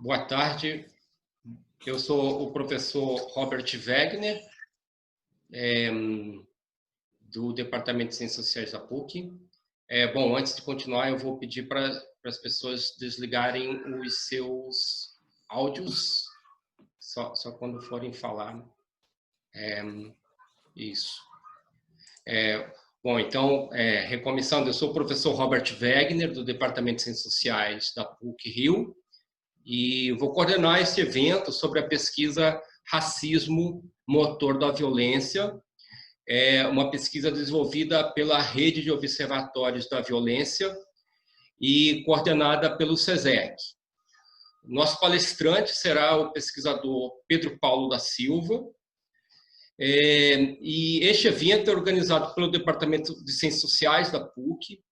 Boa tarde, eu sou o professor Robert Wegner, do Departamento de Ciências Sociais da PUC. Bom, antes de continuar, eu vou pedir para as pessoas desligarem os seus áudios, só quando forem falar. Isso. Bom, então, recomeçando, eu sou o professor Robert Wegner, do Departamento de Ciências Sociais da PUC-Rio, e vou coordenar esse evento sobre a pesquisa Racismo, Motor da Violência, uma pesquisa desenvolvida pela Rede de Observatórios da Violência e coordenada pelo SESEC. Nosso palestrante será o pesquisador Pedro Paulo da Silva, e este evento é organizado pelo Departamento de Ciências Sociais da PUC,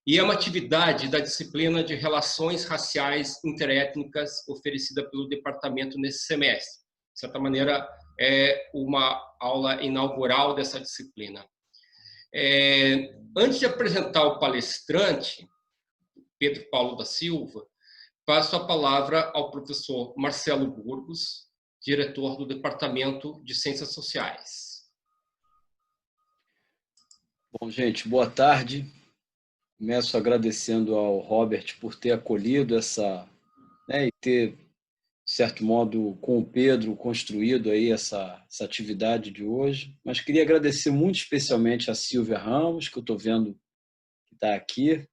e é uma atividade da disciplina de Relações Raciais Interétnicas oferecida pelo departamento nesse semestre. De certa maneira, é uma aula inaugural dessa disciplina. Antes de apresentar o palestrante, Pedro Paulo da Silva, passo a palavra ao professor Marcelo Burgos, diretor do Departamento de Ciências Sociais. Bom, gente, boa tarde. Começo agradecendo ao Robert por ter acolhido e ter, de certo modo, com o Pedro, construído aí essa atividade de hoje. Mas queria agradecer muito especialmente a Silvia Ramos, que eu estou vendo que está aqui,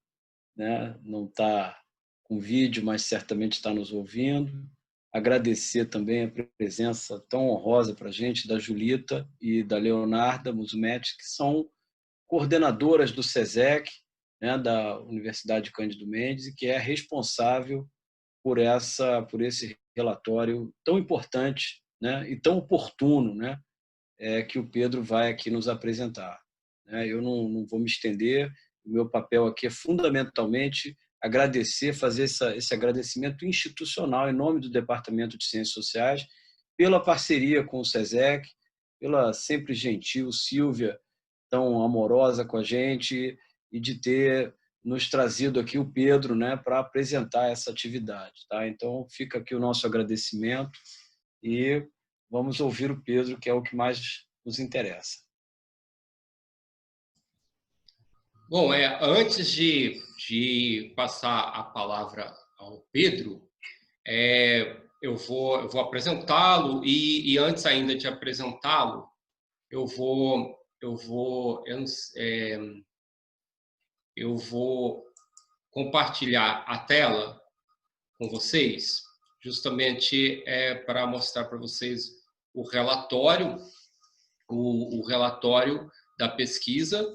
né? Não está com vídeo, mas certamente está nos ouvindo. Agradecer também a presença tão honrosa para a gente da Julita e da Leonarda Musumeti, que são coordenadoras do SESEC, né, da Universidade Cândido Mendes, e que é responsável por esse relatório tão importante, né, e tão oportuno, né, que o Pedro vai aqui nos apresentar. Eu não vou me estender, o meu papel aqui é fundamentalmente agradecer, fazer esse agradecimento institucional em nome do Departamento de Ciências Sociais, pela parceria com o SESEC, pela sempre gentil Silvia, tão amorosa com a gente, e de ter nos trazido aqui o Pedro, né, para apresentar essa atividade. Tá? Então, fica aqui o nosso agradecimento e vamos ouvir o Pedro, que é o que mais nos interessa. Bom, antes de passar a palavra ao Pedro, eu vou apresentá-lo e antes ainda de apresentá-lo, eu vou compartilhar a tela com vocês, justamente para mostrar para vocês o relatório da pesquisa,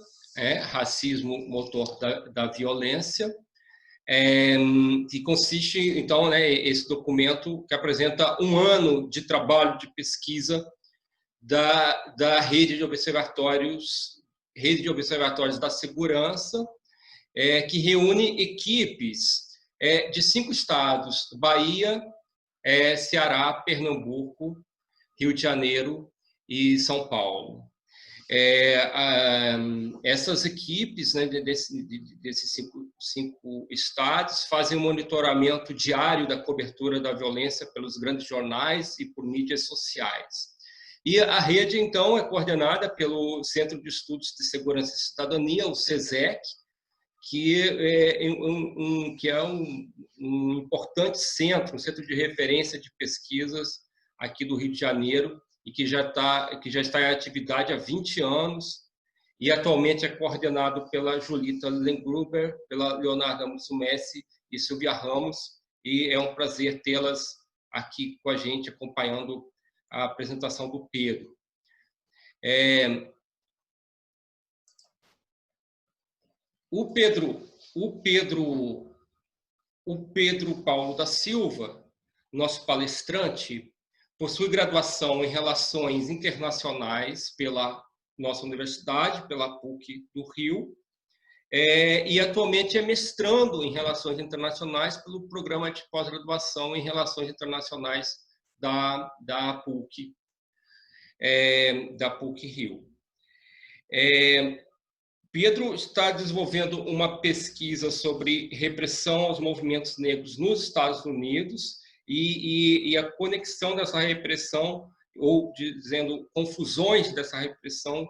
Racismo, Motor da Violência, que consiste, então, esse documento que apresenta um ano de trabalho de pesquisa da Rede de Observatórios da Segurança, que reúne equipes de 5 estados: Bahia, Ceará, Pernambuco, Rio de Janeiro e São Paulo. Essas equipes, né, desses cinco estados fazem um monitoramento diário da cobertura da violência pelos grandes jornais e por mídias sociais. E a rede, então, é coordenada pelo Centro de Estudos de Segurança e Cidadania, o SESEC, que é um importante centro, um centro de referência de pesquisas aqui do Rio de Janeiro, e que já está em atividade há 20 anos, e atualmente é coordenado pela Julita Lengruber, pela Leonarda Musumeci e Silvia Ramos, e é um prazer tê-las aqui com a gente, acompanhando a apresentação do Pedro. O Pedro Paulo da Silva, nosso palestrante, possui graduação em Relações Internacionais pela nossa universidade, pela PUC do Rio, e atualmente é mestrando em Relações Internacionais pelo Programa de Pós-Graduação em Relações Internacionais da PUC Rio. Pedro está desenvolvendo uma pesquisa sobre repressão aos movimentos negros nos Estados Unidos e a conexão dessa repressão, ou dizendo confusões dessa repressão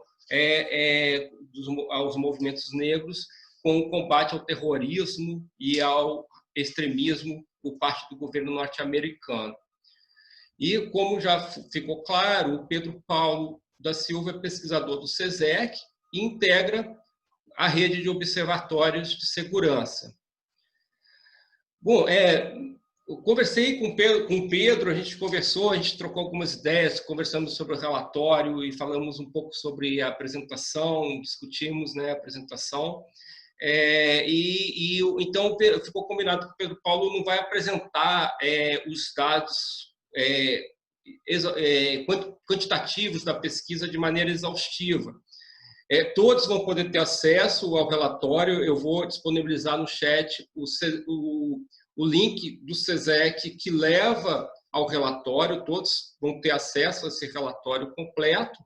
aos movimentos negros com o combate ao terrorismo e ao extremismo por parte do governo norte-americano. E, como já ficou claro, o Pedro Paulo da Silva é pesquisador do SESEC e integra a rede de observatórios de segurança. Bom, eu conversei com o Pedro, a gente conversou, a gente trocou algumas ideias, conversamos sobre o relatório e falamos um pouco sobre a apresentação, discutimos, né, a apresentação. Então, ficou combinado que o Pedro Paulo não vai apresentar os dados quantitativos da pesquisa de maneira exaustiva. Todos vão poder ter acesso ao relatório. Eu vou disponibilizar no chat o link do SESEC que leva ao relatório. Todos vão ter acesso a esse relatório completo,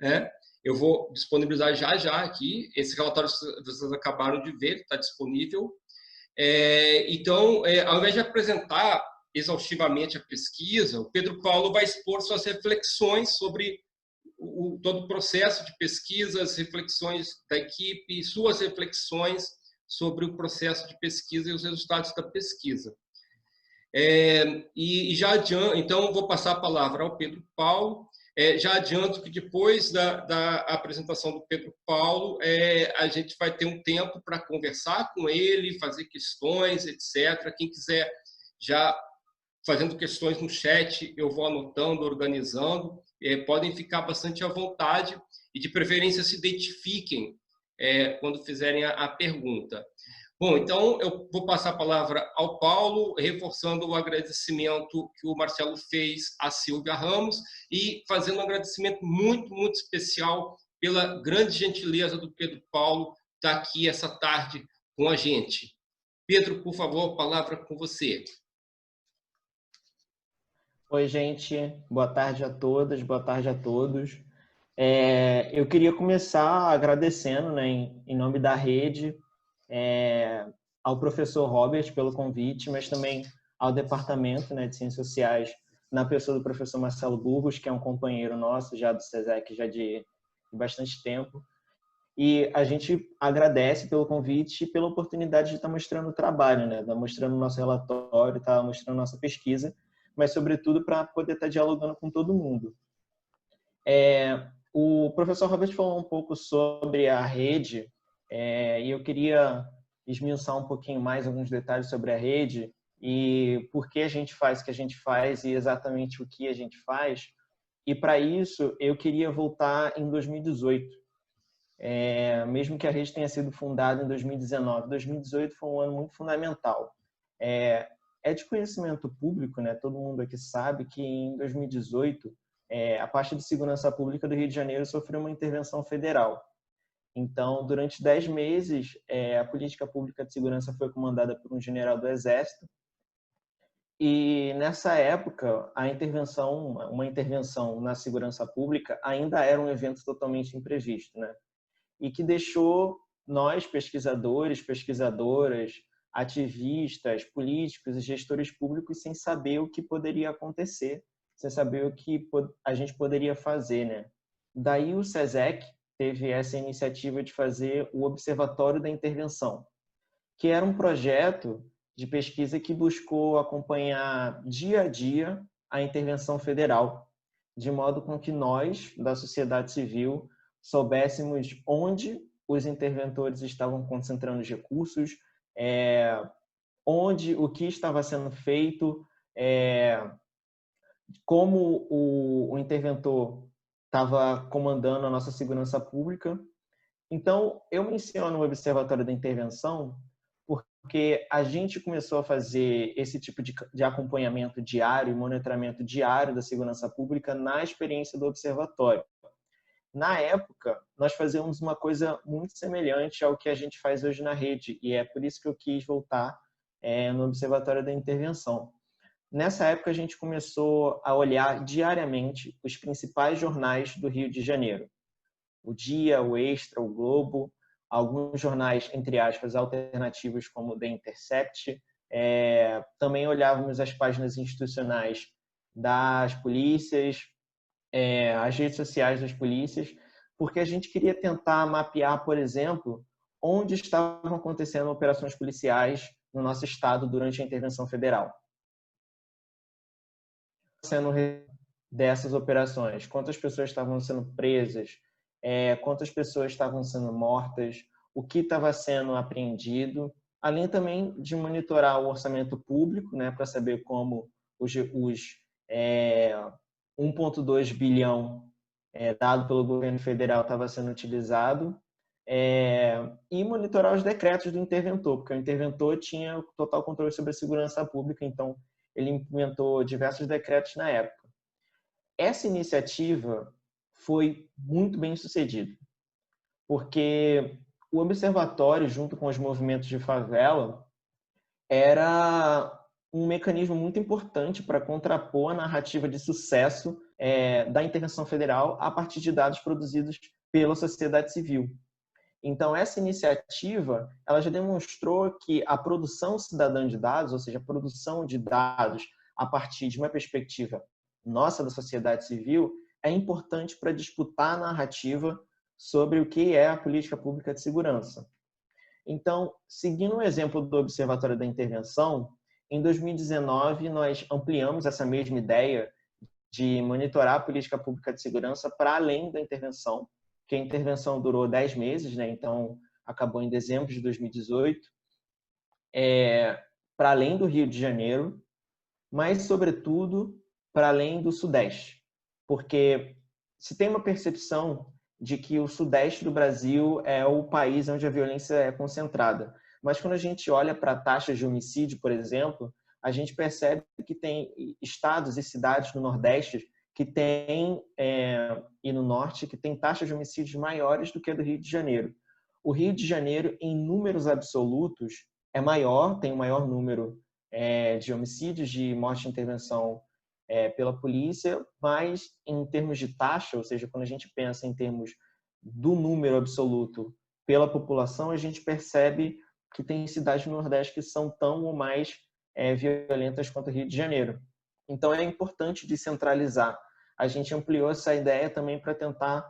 né? Eu vou disponibilizar já aqui. Esse relatório vocês acabaram de ver, está disponível. Então, ao invés de apresentar exaustivamente a pesquisa, o Pedro Paulo vai expor suas reflexões sobre todo o processo de pesquisa, as reflexões da equipe, suas reflexões sobre o processo de pesquisa e os resultados da pesquisa. Já adianto, então, vou passar a palavra ao Pedro Paulo. Já adianto que depois da apresentação do Pedro Paulo, a gente vai ter um tempo para conversar com ele, fazer questões, etc. Quem quiser já fazendo questões no chat, eu vou anotando, organizando. Podem ficar bastante à vontade e, de preferência, se identifiquem quando fizerem a pergunta. Bom, então, eu vou passar a palavra ao Paulo, reforçando o agradecimento que o Marcelo fez à Silvia Ramos e fazendo um agradecimento muito, muito especial pela grande gentileza do Pedro Paulo estar aqui essa tarde com a gente. Pedro, por favor, a palavra com você. Oi, gente. Boa tarde a todas, boa tarde a todos. Eu queria começar agradecendo, né, em nome da rede, ao professor Robert pelo convite, mas também ao departamento, né, de Ciências Sociais, na pessoa do professor Marcelo Burgos, que é um companheiro nosso já do SESEC já de bastante tempo. E a gente agradece pelo convite e pela oportunidade de estar mostrando o trabalho, né, mostrando o nosso relatório, estar mostrando a nossa pesquisa, mas, sobretudo, para poder estar dialogando com todo mundo. O professor Robert falou um pouco sobre a rede, e eu queria esmiuçar um pouquinho mais alguns detalhes sobre a rede e por que a gente faz o que a gente faz e exatamente o que a gente faz. E, para isso, eu queria voltar em 2018. Mesmo que a rede tenha sido fundada em 2019, 2018 foi um ano muito fundamental. É de conhecimento público, né? Todo mundo aqui sabe que em 2018 a pasta de segurança pública do Rio de Janeiro sofreu uma intervenção federal. Então, durante 10 meses, a política pública de segurança foi comandada por um general do Exército. E nessa época, uma intervenção na segurança pública ainda era um evento totalmente imprevisto, né? E que deixou nós, pesquisadores, pesquisadoras, ativistas, políticos e gestores públicos sem saber o que poderia acontecer, sem saber o que a gente poderia fazer, né? Daí o SESEC teve essa iniciativa de fazer o Observatório da Intervenção, que era um projeto de pesquisa que buscou acompanhar dia a dia a intervenção federal, de modo com que nós, da sociedade civil, soubéssemos onde os interventores estavam concentrando os recursos, o que estava sendo feito, como o interventor estava comandando a nossa segurança pública. Então, eu menciono o Observatório da Intervenção porque a gente começou a fazer esse tipo de acompanhamento diário e monitoramento diário da segurança pública na experiência do Observatório. Na época, nós fazíamos uma coisa muito semelhante ao que a gente faz hoje na rede, e é por isso que eu quis voltar no Observatório da Intervenção. Nessa época, a gente começou a olhar diariamente os principais jornais do Rio de Janeiro. O Dia, o Extra, o Globo, alguns jornais, entre aspas, alternativos como The Intercept, Também olhávamos as páginas institucionais das polícias, as redes sociais das polícias, porque a gente queria tentar mapear, por exemplo, onde estavam acontecendo operações policiais no nosso estado durante a intervenção federal. Sendo dessas operações, quantas pessoas estavam sendo presas, quantas pessoas estavam sendo mortas, o que estava sendo apreendido, além também de monitorar o orçamento público, né, para saber como os 1,2 bilhão dado pelo governo federal estava sendo utilizado, e monitorar os decretos do interventor, porque o interventor tinha total controle sobre a segurança pública, então ele implementou diversos decretos na época. Essa iniciativa foi muito bem sucedida, porque o observatório, junto com os movimentos de favela, era um mecanismo muito importante para contrapor a narrativa de sucesso da intervenção federal a partir de dados produzidos pela sociedade civil. Então, essa iniciativa ela já demonstrou que a produção cidadã de dados, ou seja, a produção de dados a partir de uma perspectiva nossa da sociedade civil, é importante para disputar a narrativa sobre o que é a política pública de segurança. Então, seguindo o exemplo do Observatório da Intervenção, em 2019 nós ampliamos essa mesma ideia de monitorar a política pública de segurança para além da intervenção, que a intervenção durou 10 meses, né? Então acabou em dezembro de 2018, para além do Rio de Janeiro, mas, sobretudo, para além do Sudeste. Porque se tem uma percepção de que o Sudeste do Brasil é o país onde a violência é concentrada. Mas quando a gente olha para taxas de homicídio, por exemplo, a gente percebe que tem estados e cidades no Nordeste que tem, e no Norte, que tem taxas de homicídios maiores do que a do Rio de Janeiro. O Rio de Janeiro, em números absolutos, é maior, tem o maior número de homicídios, de morte de intervenção pela polícia, mas em termos de taxa, ou seja, quando a gente pensa em termos do número absoluto pela população, a gente percebe que tem cidades no Nordeste que são tão ou mais violentas quanto o Rio de Janeiro. Então, é importante descentralizar. A gente ampliou essa ideia também para tentar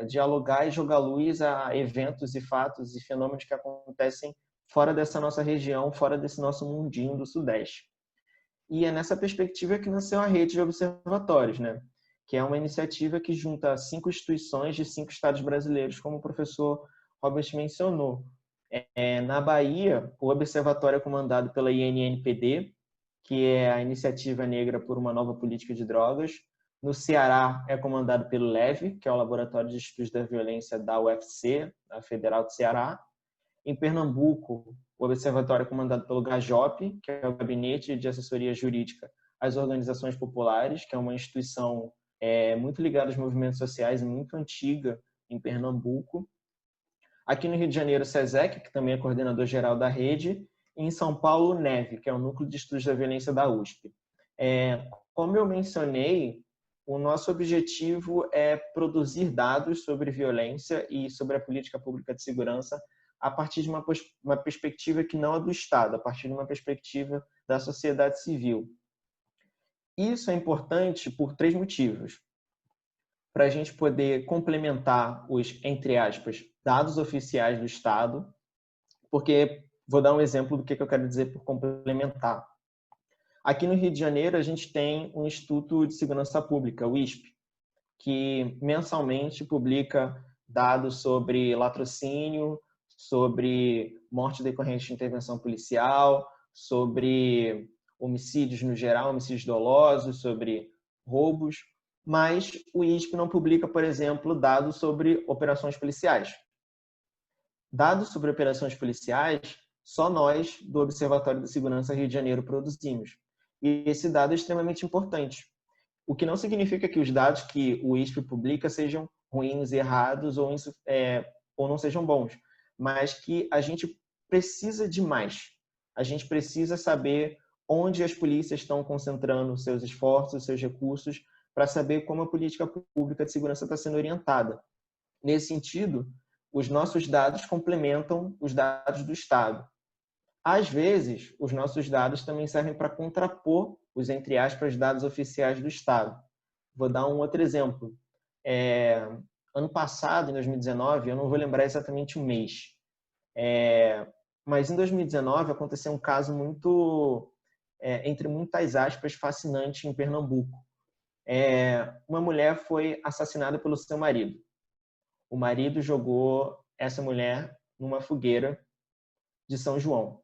dialogar e jogar luz a eventos e fatos e fenômenos que acontecem fora dessa nossa região, fora desse nosso mundinho do Sudeste. E é nessa perspectiva que nasceu a rede de observatórios, né? Que é uma iniciativa que junta 5 instituições de 5 estados brasileiros, como o professor Robert mencionou. Na Bahia, o observatório é comandado pela INNPD, que é a Iniciativa Negra por uma Nova Política de Drogas. No Ceará, é comandado pelo LEVE, que é o Laboratório de Estudos da Violência da UFC, a Federal do Ceará. Em Pernambuco, o observatório é comandado pelo GAJOP, que é o Gabinete de Assessoria Jurídica às Organizações Populares, que é uma instituição muito ligada aos movimentos sociais e muito antiga em Pernambuco. Aqui no Rio de Janeiro, o SESEC, que também é coordenador geral da rede, e em São Paulo, o NEV, que é o Núcleo de Estudos da Violência da USP. Como eu mencionei, o nosso objetivo é produzir dados sobre violência e sobre a política pública de segurança a partir de uma perspectiva que não é do Estado, a partir de uma perspectiva da sociedade civil. Isso é importante por 3 motivos. Para a gente poder complementar os, entre aspas, dados oficiais do Estado, porque vou dar um exemplo do que eu quero dizer por complementar. Aqui no Rio de Janeiro, a gente tem um Instituto de Segurança Pública, o ISP, que mensalmente publica dados sobre latrocínio, sobre morte decorrente de intervenção policial, sobre homicídios no geral, homicídios dolosos, sobre roubos, mas o ISP não publica, por exemplo, dados sobre operações policiais. Dados sobre operações policiais, só nós, do Observatório da Segurança Rio de Janeiro, produzimos. E esse dado é extremamente importante. O que não significa que os dados que o ISP publica sejam ruins, errados ou não sejam bons, mas que a gente precisa de mais. A gente precisa saber onde as polícias estão concentrando seus esforços, seus recursos, para saber como a política pública de segurança está sendo orientada. Nesse sentido, os nossos dados complementam os dados do Estado. Às vezes, os nossos dados também servem para contrapor os, entre aspas, dados oficiais do Estado. Vou dar um outro exemplo. Ano passado, em 2019, eu não vou lembrar exatamente o mês, mas em 2019 aconteceu um caso muito, entre muitas aspas, fascinante em Pernambuco. Uma mulher foi assassinada pelo seu marido. O marido jogou essa mulher numa fogueira de São João.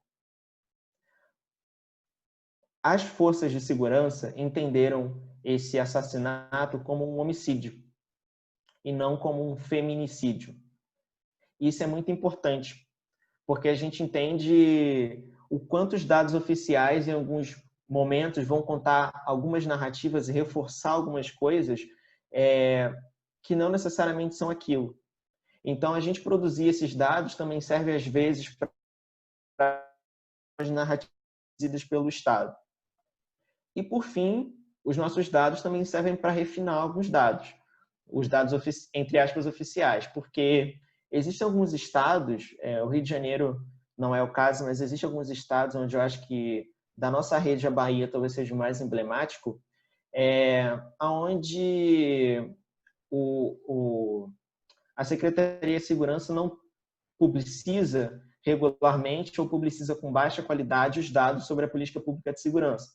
As forças de segurança entenderam esse assassinato como um homicídio e não como um feminicídio. Isso é muito importante, porque a gente entende o quanto os dados oficiais, em alguns momentos, vão contar algumas narrativas e reforçar algumas coisas que não necessariamente são aquilo. Então, a gente produzir esses dados também serve, às vezes, para as narrativas pelo Estado. E, por fim, os nossos dados também servem para refinar alguns dados, os dados, entre aspas, oficiais, porque existem alguns estados, o Rio de Janeiro não é o caso, mas existem alguns estados onde eu acho que da nossa rede a Bahia talvez seja o mais emblemático, onde a Secretaria de Segurança não publiciza regularmente ou publiciza com baixa qualidade os dados sobre a política pública de segurança.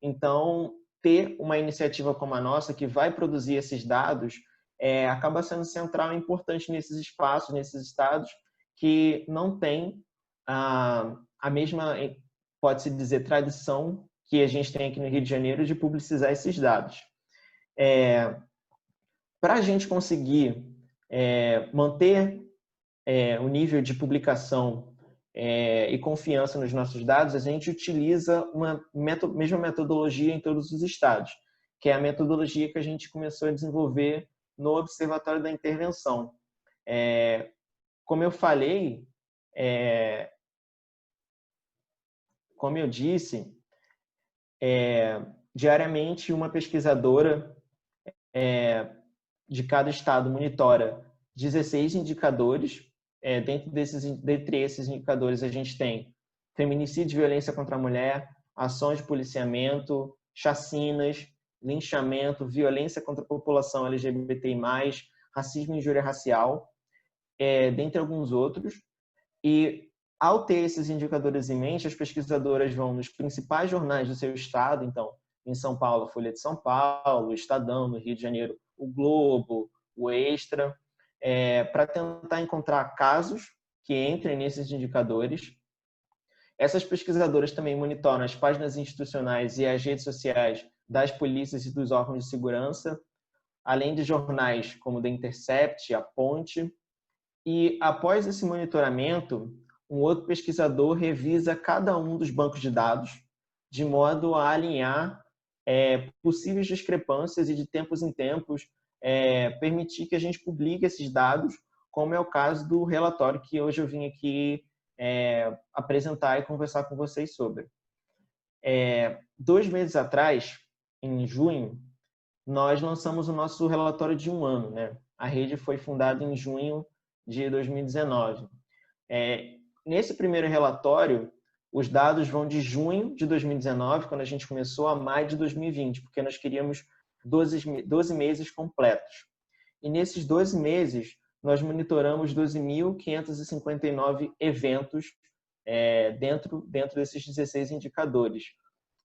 Então, ter uma iniciativa como a nossa, que vai produzir esses dados, acaba sendo central e importante nesses espaços, nesses estados que não têm a mesma, pode-se dizer, tradição que a gente tem aqui no Rio de Janeiro de publicizar esses dados. Para a gente conseguir manter o nível de publicação e confiança nos nossos dados, a gente utiliza uma mesma metodologia em todos os estados, que é a metodologia que a gente começou a desenvolver no Observatório da Intervenção. Como eu falei, como eu disse, diariamente uma pesquisadora de cada estado monitora 16 indicadores. Dentre esses indicadores, a gente tem feminicídio e violência contra a mulher, ações de policiamento, chacinas, linchamento, violência contra a população LGBTI+, racismo e injúria racial, dentre alguns outros. E, ao ter esses indicadores em mente, as pesquisadoras vão nos principais jornais do seu estado, então, em São Paulo, a Folha de São Paulo, o Estadão, no Rio de Janeiro, o Globo, o Extra, para tentar encontrar casos que entrem nesses indicadores. Essas pesquisadoras também monitoram as páginas institucionais e as redes sociais das polícias e dos órgãos de segurança, além de jornais como o The Intercept, a Ponte. E, após esse monitoramento, um outro pesquisador revisa cada um dos bancos de dados, de modo a alinhar possíveis discrepâncias e, de tempos em tempos, permitir que a gente publique esses dados, como é o caso do relatório que hoje eu vim aqui apresentar e conversar com vocês sobre. 2 meses atrás, em junho, nós lançamos o nosso relatório de 1 ano, né? A rede foi fundada em junho de 2019. Nesse primeiro relatório, os dados vão de junho de 2019, quando a gente começou, a maio de 2020, porque nós queríamos 12 meses completos. E nesses 12 meses, nós monitoramos 12.559 eventos dentro desses 16 indicadores.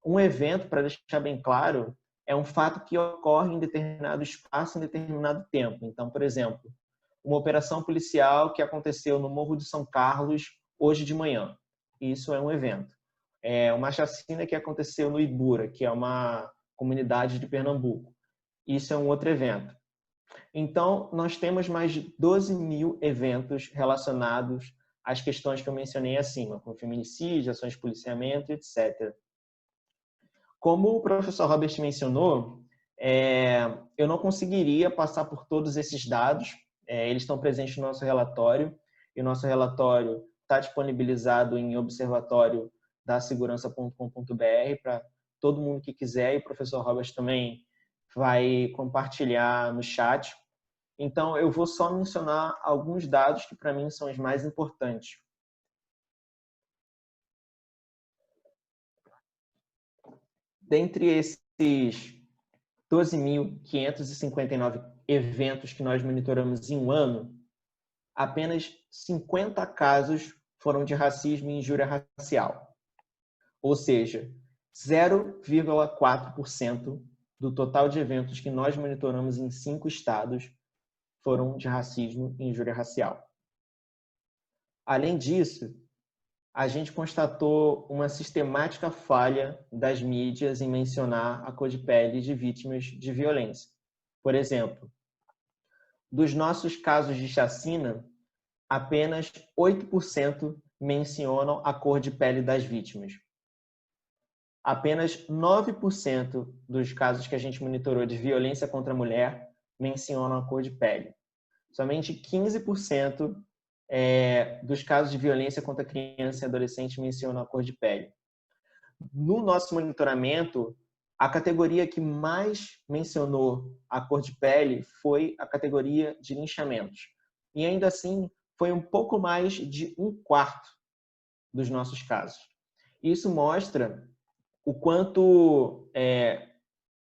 Um evento, para deixar bem claro, é um fato que ocorre em determinado espaço, em determinado tempo. Então, por exemplo, uma operação policial que aconteceu no Morro de São Carlos hoje de manhã. Isso é um evento. Uma chacina que aconteceu no Ibura, que é uma comunidade de Pernambuco. Isso é um outro evento. Então, nós temos mais de 12.000 eventos relacionados às questões que eu mencionei acima, como feminicídio, ações de policiamento, etc. Como o professor Robert mencionou, eu não conseguiria passar por todos esses dados. Eles estão presentes no nosso relatório, e o nosso relatório está disponibilizado em observatoriodasegurança.com.br para todo mundo que quiser, e o professor Robert também vai compartilhar no chat. Então, eu vou só mencionar alguns dados que, para mim, são os mais importantes. dentre esses 12.559 eventos que nós monitoramos em um ano, apenas 50 casos foram de racismo e injúria racial. Ou seja, 0,4% do total de eventos que nós monitoramos em 5 estados foram de racismo e injúria racial. Além disso, a gente constatou uma sistemática falha das mídias em mencionar a cor de pele de vítimas de violência. Por exemplo, dos nossos casos de chacina, apenas 8% mencionam a cor de pele das vítimas. Apenas 9% dos casos que a gente monitorou de violência contra a mulher mencionam a cor de pele. Somente 15% dos casos de violência contra criança e adolescente mencionam a cor de pele. No nosso monitoramento, a categoria que mais mencionou a cor de pele foi a categoria de linchamentos. E ainda assim, foi um pouco mais de 1/4 dos nossos casos. Isso mostra o quanto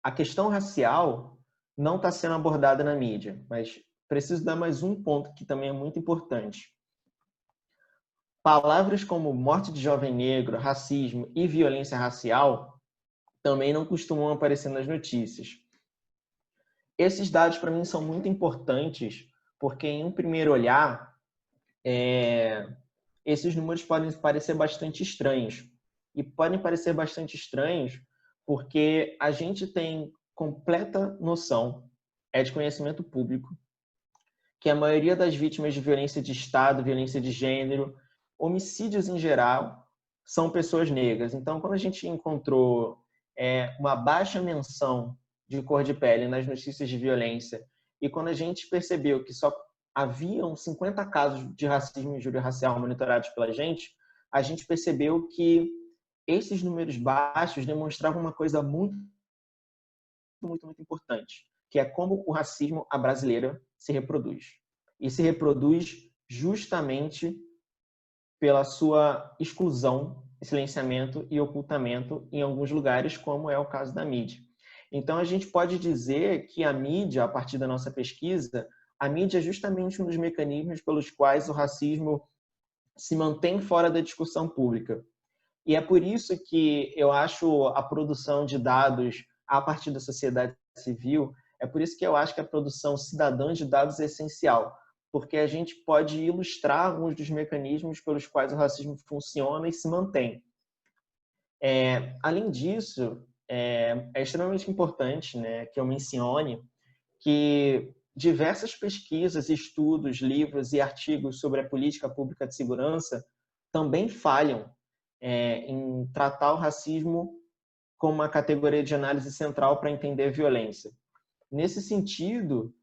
a questão racial não está sendo abordada na mídia, mas preciso dar mais um ponto que também é muito importante. Palavras como morte de jovem negro, racismo e violência racial também não costumam aparecer nas notícias. Esses dados, para mim, são muito importantes, porque, em um primeiro olhar, esses números podem parecer bastante estranhos. E podem parecer bastante estranhos porque a gente tem completa noção, de conhecimento público, que a maioria das vítimas de violência de Estado, violência de gênero, homicídios em geral, são pessoas negras. Então, quando a gente encontrou uma baixa menção de cor de pele nas notícias de violência, e quando a gente percebeu que só haviam 50 casos de racismo e injúria racial monitorados pela gente, a gente percebeu que esses números baixos demonstravam uma coisa muito importante, que é como o racismo à brasileira se reproduz. E se reproduz justamente pela sua exclusão, silenciamento e ocultamento em alguns lugares, como é o caso da mídia. Então, a gente pode dizer que a mídia, a partir da nossa pesquisa, a mídia é justamente um dos mecanismos pelos quais o racismo se mantém fora da discussão pública. E é por isso que eu acho a produção de dados a partir da sociedade civil, é por isso que eu acho que a produção cidadã de dados é essencial, porque a gente pode ilustrar alguns dos mecanismos pelos quais o racismo funciona e se mantém. Além disso, é extremamente importante, né, que eu mencione que diversas pesquisas, estudos, livros e artigos sobre a política pública de segurança também falham em tratar o racismo como uma categoria de análise central para entender a violência. Nesse sentido,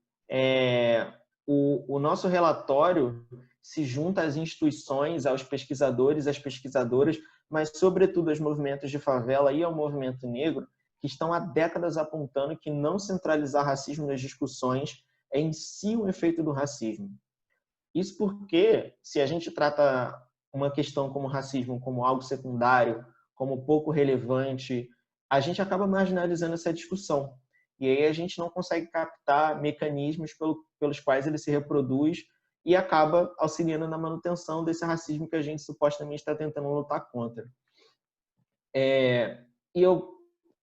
o nosso relatório se junta às instituições, aos pesquisadores, às pesquisadoras, mas, sobretudo, aos movimentos de favela e ao movimento negro, que estão há décadas apontando que não centralizar racismo nas discussões é em si o efeito do racismo. Isso porque, se a gente trata uma questão como racismo como algo secundário, como pouco relevante, a gente acaba marginalizando essa discussão. E aí a gente não consegue captar mecanismos pelos quais ele se reproduz e acaba auxiliando na manutenção desse racismo que a gente supostamente está tentando lutar contra. E eu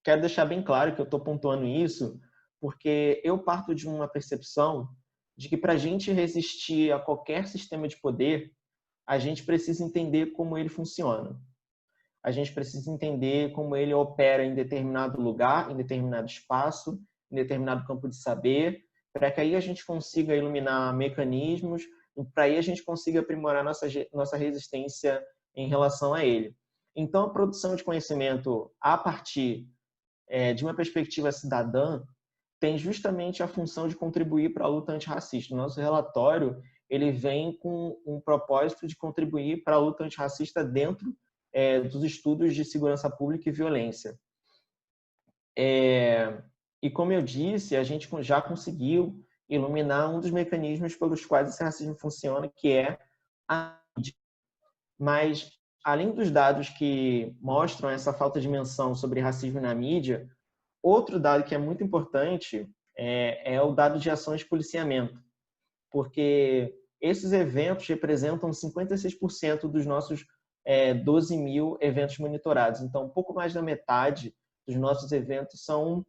quero deixar bem claro que eu estou pontuando isso porque eu parto de uma percepção de que, para a gente resistir a qualquer sistema de poder, a gente precisa entender como ele funciona. A gente precisa entender como ele opera em determinado lugar, em determinado espaço, em determinado campo de saber, para que aí a gente consiga iluminar mecanismos, para aí a gente consiga aprimorar nossa resistência em relação a ele. Então, a produção de conhecimento a partir de uma perspectiva cidadã tem justamente a função de contribuir para a luta antirracista. O nosso relatório ele vem com um propósito de contribuir para a luta antirracista dentro dos estudos de segurança pública e violência. E como eu disse, a gente já conseguiu iluminar um dos mecanismos pelos quais esse racismo funciona, que é a mídia. Mas além dos dados que mostram essa falta de menção sobre racismo na mídia, outro dado que é muito importante é o dado de ações de policiamento, porque esses eventos representam 56% dos nossos 12 mil eventos monitorados. Então, um pouco mais da metade dos nossos eventos são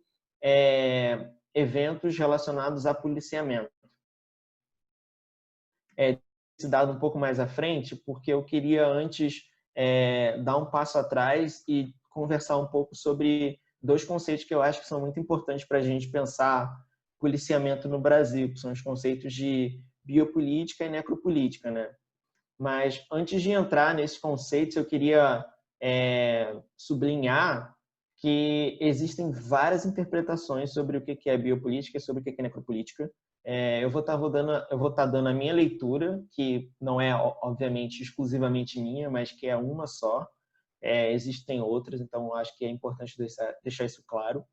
eventos relacionados a policiamento. Esse dado um pouco mais à frente, porque eu queria antes dar um passo atrás e conversar um pouco sobre dois conceitos que eu acho que são muito importantes para a gente pensar policiamento no Brasil, que são os conceitos de biopolítica e necropolítica, né? Mas antes de entrar nesses conceitos, eu queria sublinhar que existem várias interpretações sobre o que é biopolítica e sobre o que é necropolítica. Eu vou estar dando a minha leitura, que não é, obviamente, exclusivamente minha, mas que é uma só. Existem outras, então acho que é importante deixar isso claro.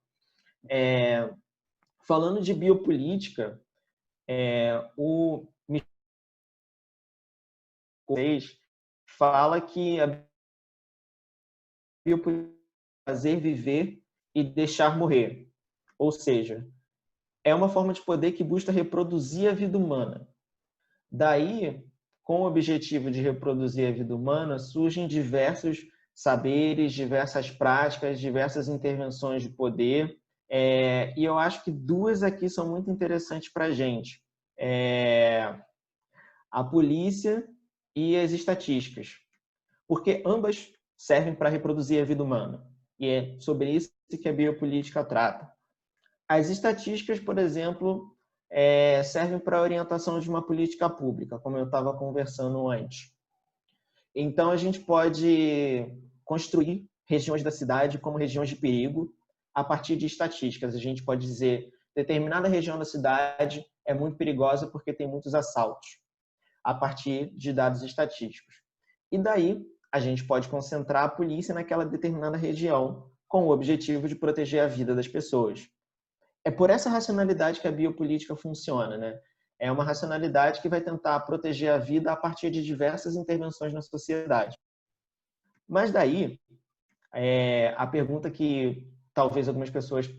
Falando de biopolítica, o Michel fala que a biopolítica é fazer, viver e deixar morrer. Ou seja, é uma forma de poder que busca reproduzir a vida humana. Daí, com o objetivo de reproduzir a vida humana, surgem diversos saberes, diversas práticas, diversas intervenções de poder. E eu acho que duas aqui são muito interessantes para a gente. A polícia e as estatísticas. Porque ambas servem para reproduzir a vida humana. E é sobre isso que a biopolítica trata. As estatísticas, por exemplo, servem para a orientação de uma política pública, como eu estava conversando antes. Então, a gente pode construir regiões da cidade como regiões de perigo a partir de estatísticas. A gente pode dizer determinada região da cidade é muito perigosa porque tem muitos assaltos, a partir de dados estatísticos. E daí, a gente pode concentrar a polícia naquela determinada região com o objetivo de proteger a vida das pessoas. É por essa racionalidade que a biopolítica funciona, né? É uma racionalidade que vai tentar proteger a vida a partir de diversas intervenções na sociedade. Mas daí, a pergunta que talvez algumas pessoas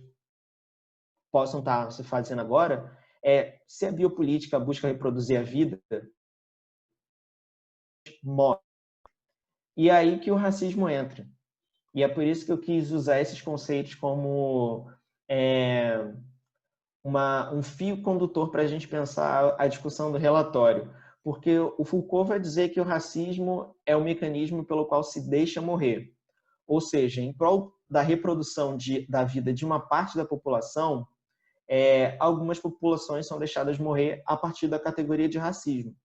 possam estar se fazendo agora é: se a biopolítica busca reproduzir a vida, morre. E é aí que o racismo entra. E é por isso que eu quis usar esses conceitos como um fio condutor para a gente pensar a discussão do relatório. Porque o Foucault vai dizer que o racismo é o mecanismo pelo qual se deixa morrer. Ou seja, em prol da reprodução da vida de uma parte da população, algumas populações são deixadas morrer a partir da categoria de racismo.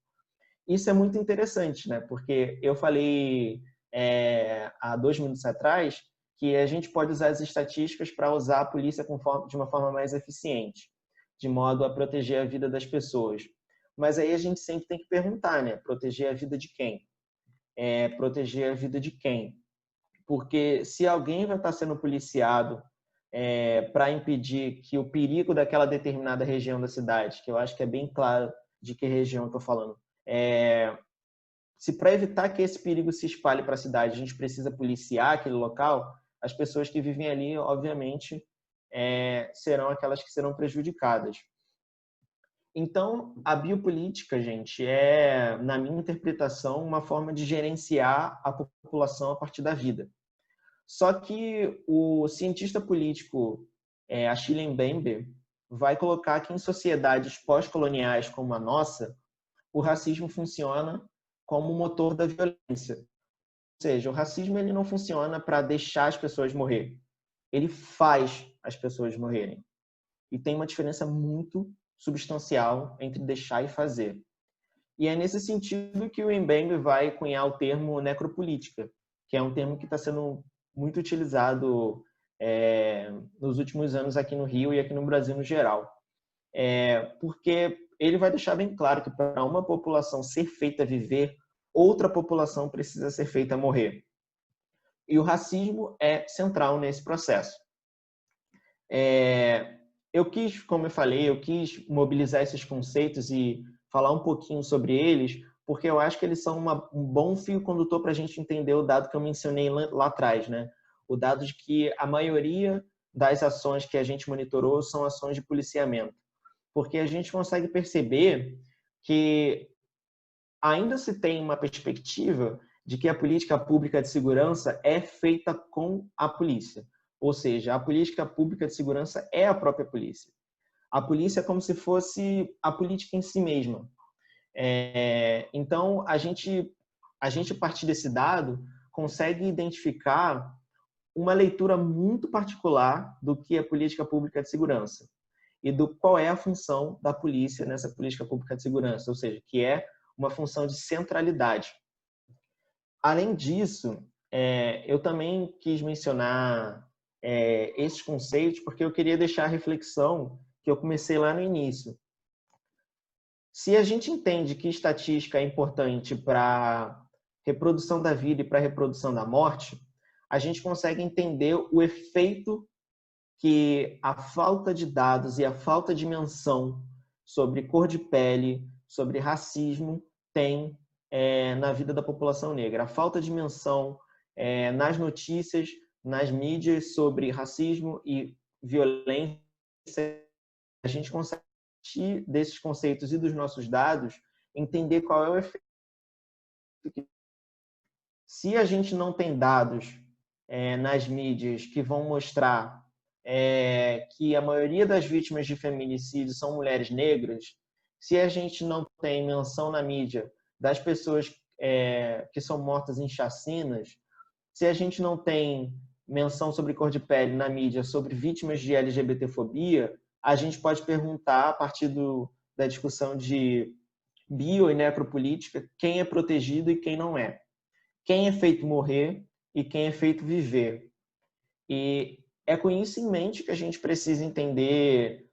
Isso é muito interessante, né? Porque eu falei há 2 minutos atrás que a gente pode usar as estatísticas para usar a polícia de uma forma mais eficiente, de modo a proteger a vida das pessoas. Mas aí a gente sempre tem que perguntar, né? Proteger a vida de quem? Proteger a vida de quem? Porque se alguém vai estar sendo policiado para impedir que o perigo daquela determinada região da cidade, que eu acho que é bem claro de que região eu estou falando, se para evitar que esse perigo se espalhe para a cidade, a gente precisa policiar aquele local, as pessoas que vivem ali, obviamente, serão aquelas que serão prejudicadas. Então, a biopolítica, gente, na minha interpretação, uma forma de gerenciar a população a partir da vida. Só que o cientista político Achille Mbembe vai colocar que em sociedades pós-coloniais como a nossa, o racismo funciona como motor da violência. Ou seja, o racismo ele não funciona para deixar as pessoas morrer. Ele faz as pessoas morrerem. E tem uma diferença muito substancial entre deixar e fazer. E é nesse sentido que o Mbembe vai cunhar o termo necropolítica, que é um termo que está sendo muito utilizado nos últimos anos aqui no Rio e aqui no Brasil no geral. Porque ele vai deixar bem claro que para uma população ser feita viver, outra população precisa ser feita morrer. E o racismo é central nesse processo. Como eu falei, eu quis mobilizar esses conceitos e falar um pouquinho sobre eles, porque eu acho que eles são um bom fio condutor para a gente entender o dado que eu mencionei lá atrás, né? O dado de que a maioria das ações que a gente monitorou são ações de policiamento, porque a gente consegue perceber que ainda se tem uma perspectiva de que a política pública de segurança é feita com a polícia, ou seja, a política pública de segurança é a própria polícia. A polícia é como se fosse a política em si mesma. Então, a gente, a partir desse dado, consegue identificar uma leitura muito particular do que é política pública de segurança e do qual é a função da polícia nessa política pública de segurança, ou seja, que é uma função de centralidade. Além disso, eu também quis mencionar esses conceitos porque eu queria deixar a reflexão que eu comecei lá no início. Se a gente entende que estatística é importante para a reprodução da vida e para a reprodução da morte, a gente consegue entender o efeito que a falta de dados e a falta de menção sobre cor de pele, sobre racismo, tem na vida da população negra. A falta de menção nas notícias, nas mídias sobre racismo e violência, a gente consegue, desses conceitos e dos nossos dados, entender qual é o efeito. Se a gente não tem dados nas mídias que vão mostrar que a maioria das vítimas de feminicídio são mulheres negras, se a gente não tem menção na mídia das pessoas que são mortas em chacinas, se a gente não tem menção sobre cor de pele na mídia sobre vítimas de LGBTfobia, a gente pode perguntar, a partir da discussão de bio e necropolítica, quem é protegido e quem não é. Quem é feito morrer e quem é feito viver. E é com isso em mente que a gente precisa entender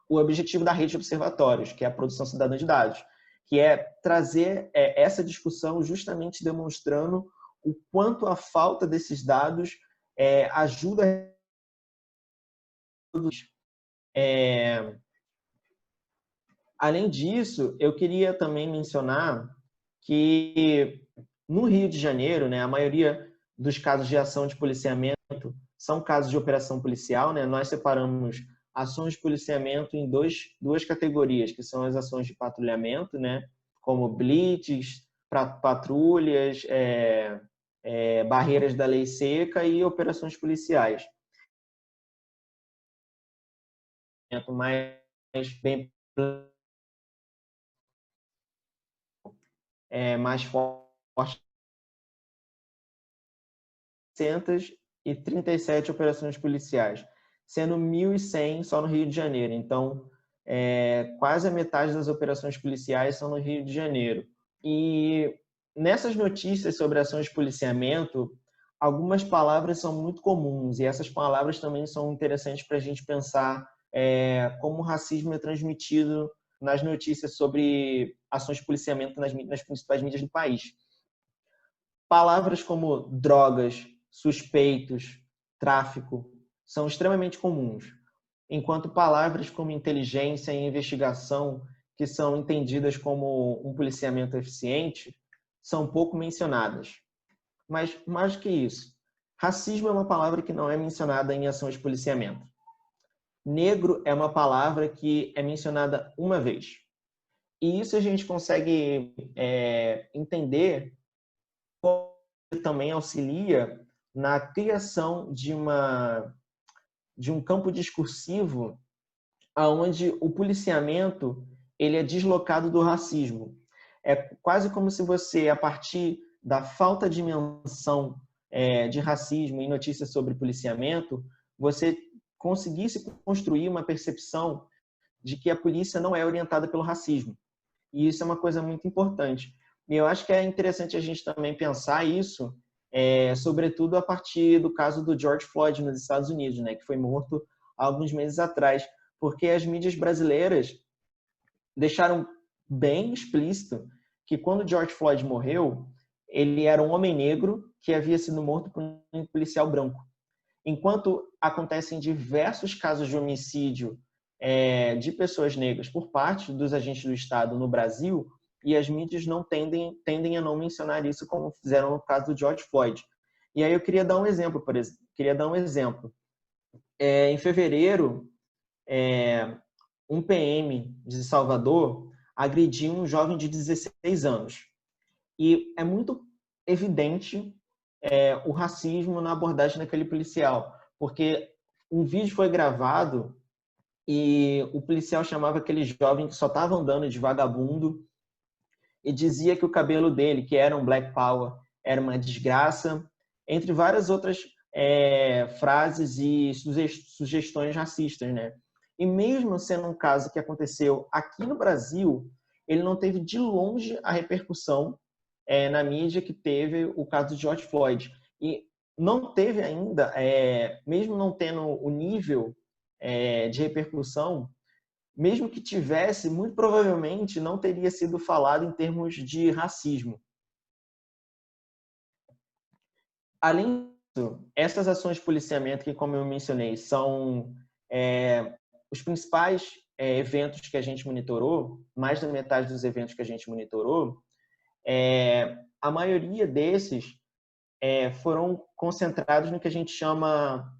o objetivo da rede de observatórios, que é a produção cidadã de dados, que é trazer essa discussão justamente demonstrando o quanto a falta desses dados ajuda a além disso, eu queria também mencionar que no Rio de Janeiro, né, a maioria dos casos de ação de policiamento são casos de operação policial, né? Nós separamos ações de policiamento em duas categorias, que são as ações de patrulhamento, né, como blitz, patrulhas, barreiras da lei seca e operações policiais. Mais forte, 137 operações policiais, sendo 1.100 só no Rio de Janeiro. Então, quase a metade das operações policiais são no Rio de Janeiro. E nessas notícias sobre ações de policiamento, algumas palavras são muito comuns, e essas palavras também são interessantes para a gente pensar como o racismo é transmitido nas notícias sobre ações de policiamento nas principais mídias do país. Palavras como drogas, suspeitos, tráfico são extremamente comuns, enquanto palavras como inteligência e investigação, que são entendidas como um policiamento eficiente, são pouco mencionadas. Mas, mais do que isso, racismo é uma palavra que não é mencionada em ações de policiamento. Negro é uma palavra que é mencionada uma vez. E isso a gente consegue entender como também auxilia na criação de um campo discursivo onde o policiamento ele é deslocado do racismo. É quase como se você, a partir da falta de menção de racismo em notícias sobre policiamento, você conseguisse construir uma percepção de que a polícia não é orientada pelo racismo. E isso é uma coisa muito importante. E eu acho que é interessante a gente também pensar isso, sobretudo a partir do caso do George Floyd nos Estados Unidos, né, que foi morto há alguns meses atrás, porque as mídias brasileiras deixaram bem explícito que quando George Floyd morreu, ele era um homem negro que havia sido morto por um policial branco. Enquanto acontecem diversos casos de homicídio de pessoas negras por parte dos agentes do Estado no Brasil, e as mídias não tendem a não mencionar isso, como fizeram no caso do George Floyd. E aí eu queria dar um exemplo, por exemplo. Em fevereiro, um PM de Salvador agrediu um jovem de 16 anos. E é muito evidente o racismo na abordagem daquele policial, porque um vídeo foi gravado e o policial chamava aquele jovem que só estava andando de vagabundo e dizia que o cabelo dele, que era um Black Power, era uma desgraça, entre várias outras frases e sugestões racistas, né? E mesmo sendo um caso que aconteceu aqui no Brasil, ele não teve de longe a repercussão na mídia que teve o caso de George Floyd. E não teve ainda, mesmo não tendo o nível de repercussão, mesmo que tivesse, muito provavelmente não teria sido falado em termos de racismo. Além disso, essas ações de policiamento que, como eu mencionei, são os principais eventos que a gente monitorou, mais da metade dos eventos que a gente monitorou, a maioria desses foram concentrados no que a gente chama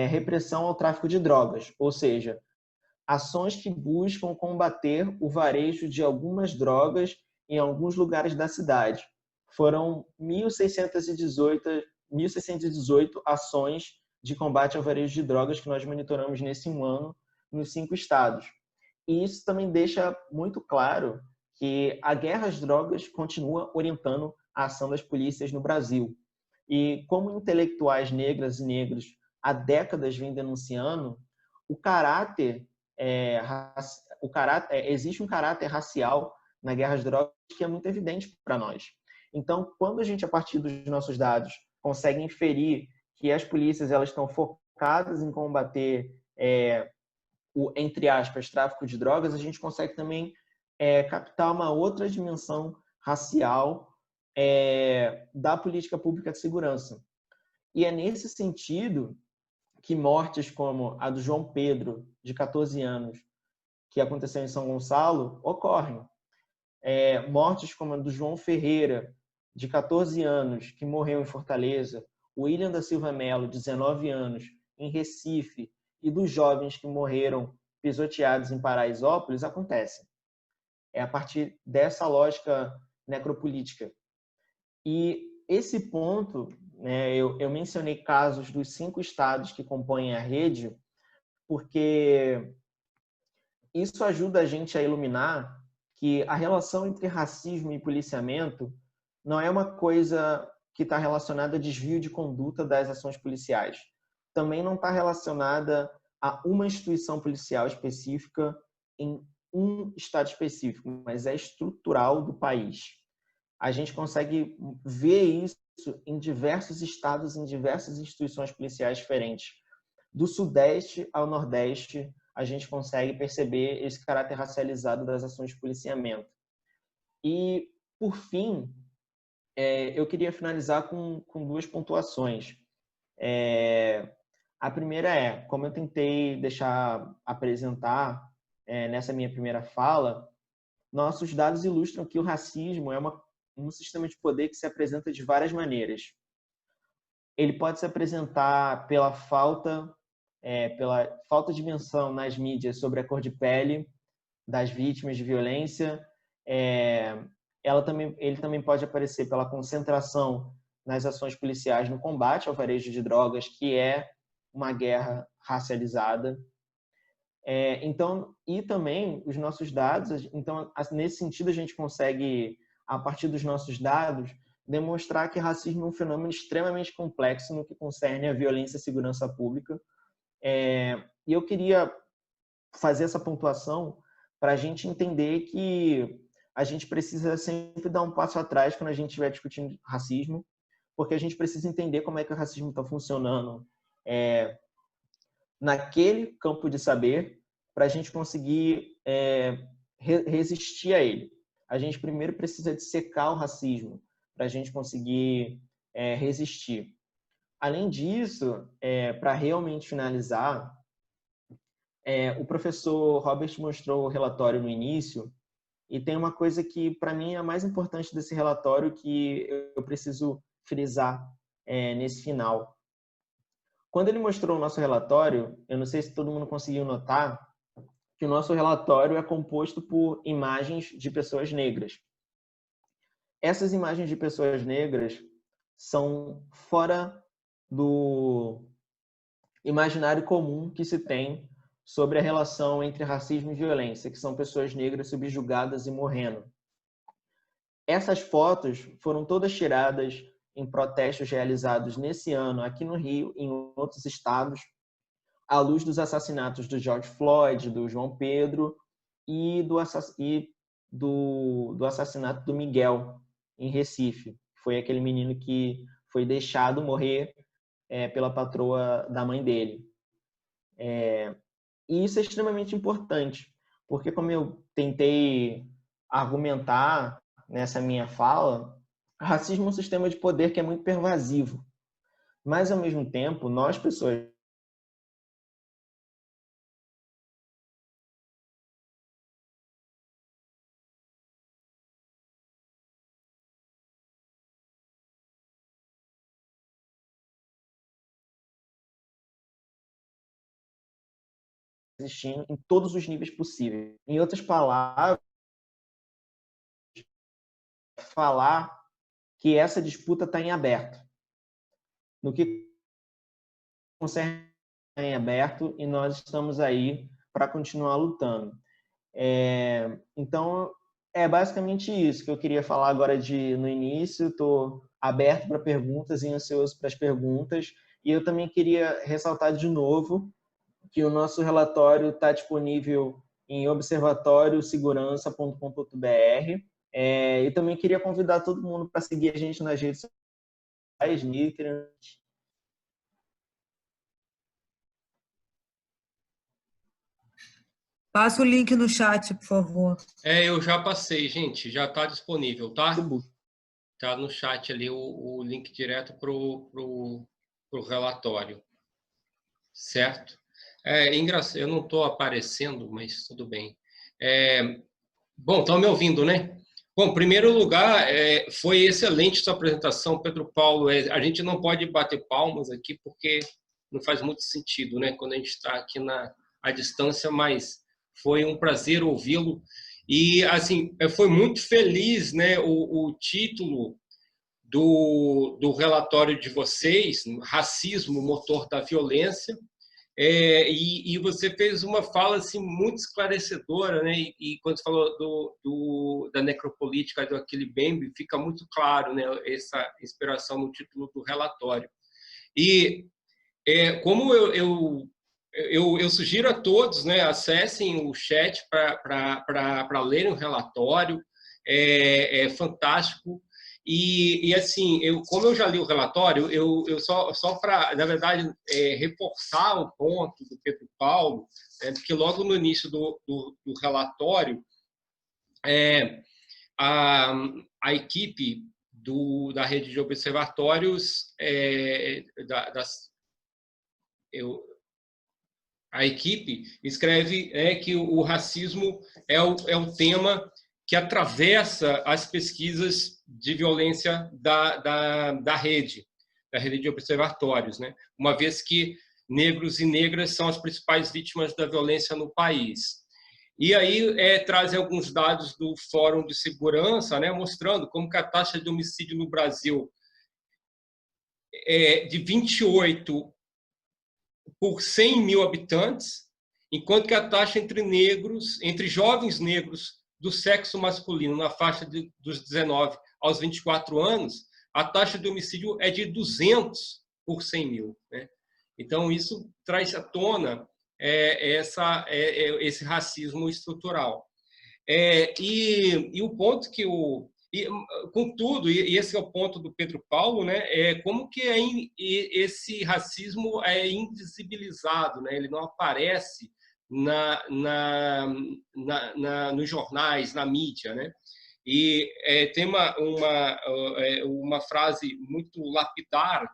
repressão ao tráfico de drogas, ou seja, ações que buscam combater o varejo de algumas drogas em alguns lugares da cidade. Foram 1.618 ações de combate ao varejo de drogas que nós monitoramos nesse ano nos 5 estados. E isso também deixa muito claro que a guerra às drogas continua orientando a ação das polícias no Brasil. E como intelectuais negras e negros há décadas vêm denunciando, existe um caráter racial na guerra às drogas que é muito evidente para nós. Então, quando a gente, a partir dos nossos dados, consegue inferir que as polícias elas estão focadas em combater o, entre aspas, tráfico de drogas, a gente consegue também captar uma outra dimensão racial da política pública de segurança. E é nesse sentido que mortes como a do João Pedro, de 14 anos, que aconteceu em São Gonçalo, ocorrem. Mortes como a do João Ferreira, de 14 anos, que morreu em Fortaleza, o William da Silva Melo, 19 anos, em Recife, e dos jovens que morreram pisoteados em Paraisópolis, acontecem. É a partir dessa lógica necropolítica. E esse ponto, né, eu mencionei casos dos 5 estados que compõem a rede, porque isso ajuda a gente a iluminar que a relação entre racismo e policiamento não é uma coisa que está relacionada a desvio de conduta das ações policiais. Também não está relacionada a uma instituição policial específica em um estado específico, mas é estrutural do país. A gente consegue ver isso em diversos estados, em diversas instituições policiais diferentes. Do Sudeste ao Nordeste, a gente consegue perceber esse caráter racializado das ações de policiamento. E, por fim, eu queria finalizar com 2 pontuações. A primeira como eu tentei apresentar nessa minha primeira fala, nossos dados ilustram que o racismo é um sistema de poder que se apresenta de várias maneiras. Ele pode se apresentar pela falta de menção nas mídias sobre a cor de pele das vítimas de violência. Ele também pode aparecer pela concentração nas ações policiais no combate ao varejo de drogas, que é uma guerra racializada. E também os nossos dados, então, nesse sentido, a gente consegue, a partir dos nossos dados, demonstrar que racismo é um fenômeno extremamente complexo no que concerne a violência e segurança pública. E eu queria fazer essa pontuação para a gente entender que a gente precisa sempre dar um passo atrás quando a gente estiver discutindo racismo, porque a gente precisa entender como é que o racismo está funcionando naquele campo de saber, para a gente conseguir resistir a ele. A gente primeiro precisa dissecar o racismo para a gente conseguir resistir. Além disso, para realmente finalizar, o professor Robert mostrou o relatório no início E tem uma coisa que, para mim, é a mais importante desse relatório que eu preciso frisar nesse final. Quando ele mostrou o nosso relatório, eu não sei se todo mundo conseguiu notar, que o nosso relatório é composto por imagens de pessoas negras. Essas imagens de pessoas negras são fora do imaginário comum que se tem sobre a relação entre racismo e violência, que são pessoas negras subjugadas e morrendo. Essas fotos foram todas tiradas em protestos realizados nesse ano aqui no Rio e em outros estados, à luz dos assassinatos do George Floyd, do João Pedro e do assassinato do Miguel, em Recife. Foi aquele menino que foi deixado morrer pela patroa da mãe dele. E isso é extremamente importante, porque como eu tentei argumentar nessa minha fala, racismo é um sistema de poder que é muito pervasivo. Mas, ao mesmo tempo, nós, pessoas existindo em todos os níveis possíveis. Em outras palavras, falar que essa disputa está em aberto. No que concerne em aberto, e nós estamos aí para continuar lutando. Então, é basicamente isso que eu queria falar agora no início. Estou aberto para perguntas e ansioso para as perguntas. E eu também queria ressaltar de novo que o nosso relatório está disponível em observatoriosegurança.com.br. E também queria convidar todo mundo para seguir a gente nas redes sociais, Nutrient. Passa o link no chat, por favor. Eu já passei, gente, já está disponível, tá? Está no chat ali o link direto para o relatório, certo? Engraçado, eu não estou aparecendo, mas tudo bem. Bom, estão me ouvindo, né? Bom, em primeiro lugar, foi excelente sua apresentação, Pedro Paulo. A gente não pode bater palmas aqui porque não faz muito sentido, né? Quando a gente está aqui à distância, mas foi um prazer ouvi-lo. E, assim, foi muito feliz, né, o título do relatório de vocês, Racismo, Motor da Violência. E você fez uma fala assim, muito esclarecedora, né? E quando você falou da necropolítica do Achille Mbembe, fica muito claro, né, essa inspiração no título do relatório. E como eu sugiro a todos, né, acessem o chat para lerem o relatório, é fantástico. E assim, como eu já li o relatório, eu só para, na verdade, reforçar o ponto do Pedro Paulo, porque logo no início do relatório, a equipe da rede de observatórios, a equipe escreve que o racismo é o tema que atravessa as pesquisas de violência da rede de observatórios, né? Uma vez que negros e negras são as principais vítimas da violência no país. E aí trazem alguns dados do Fórum de Segurança, né, mostrando como que a taxa de homicídio no Brasil é de 28 por 100 mil habitantes, enquanto que a taxa entre jovens negros do sexo masculino, na faixa dos 19 aos 24 anos, a taxa de homicídio é de 200 por 100 mil. Né? Então, isso traz à tona esse racismo estrutural. E o ponto que contudo, e esse é o ponto do Pedro Paulo, né, como que esse racismo é invisibilizado, né? Ele não aparece nos jornais, na mídia, né? E tem uma frase muito lapidar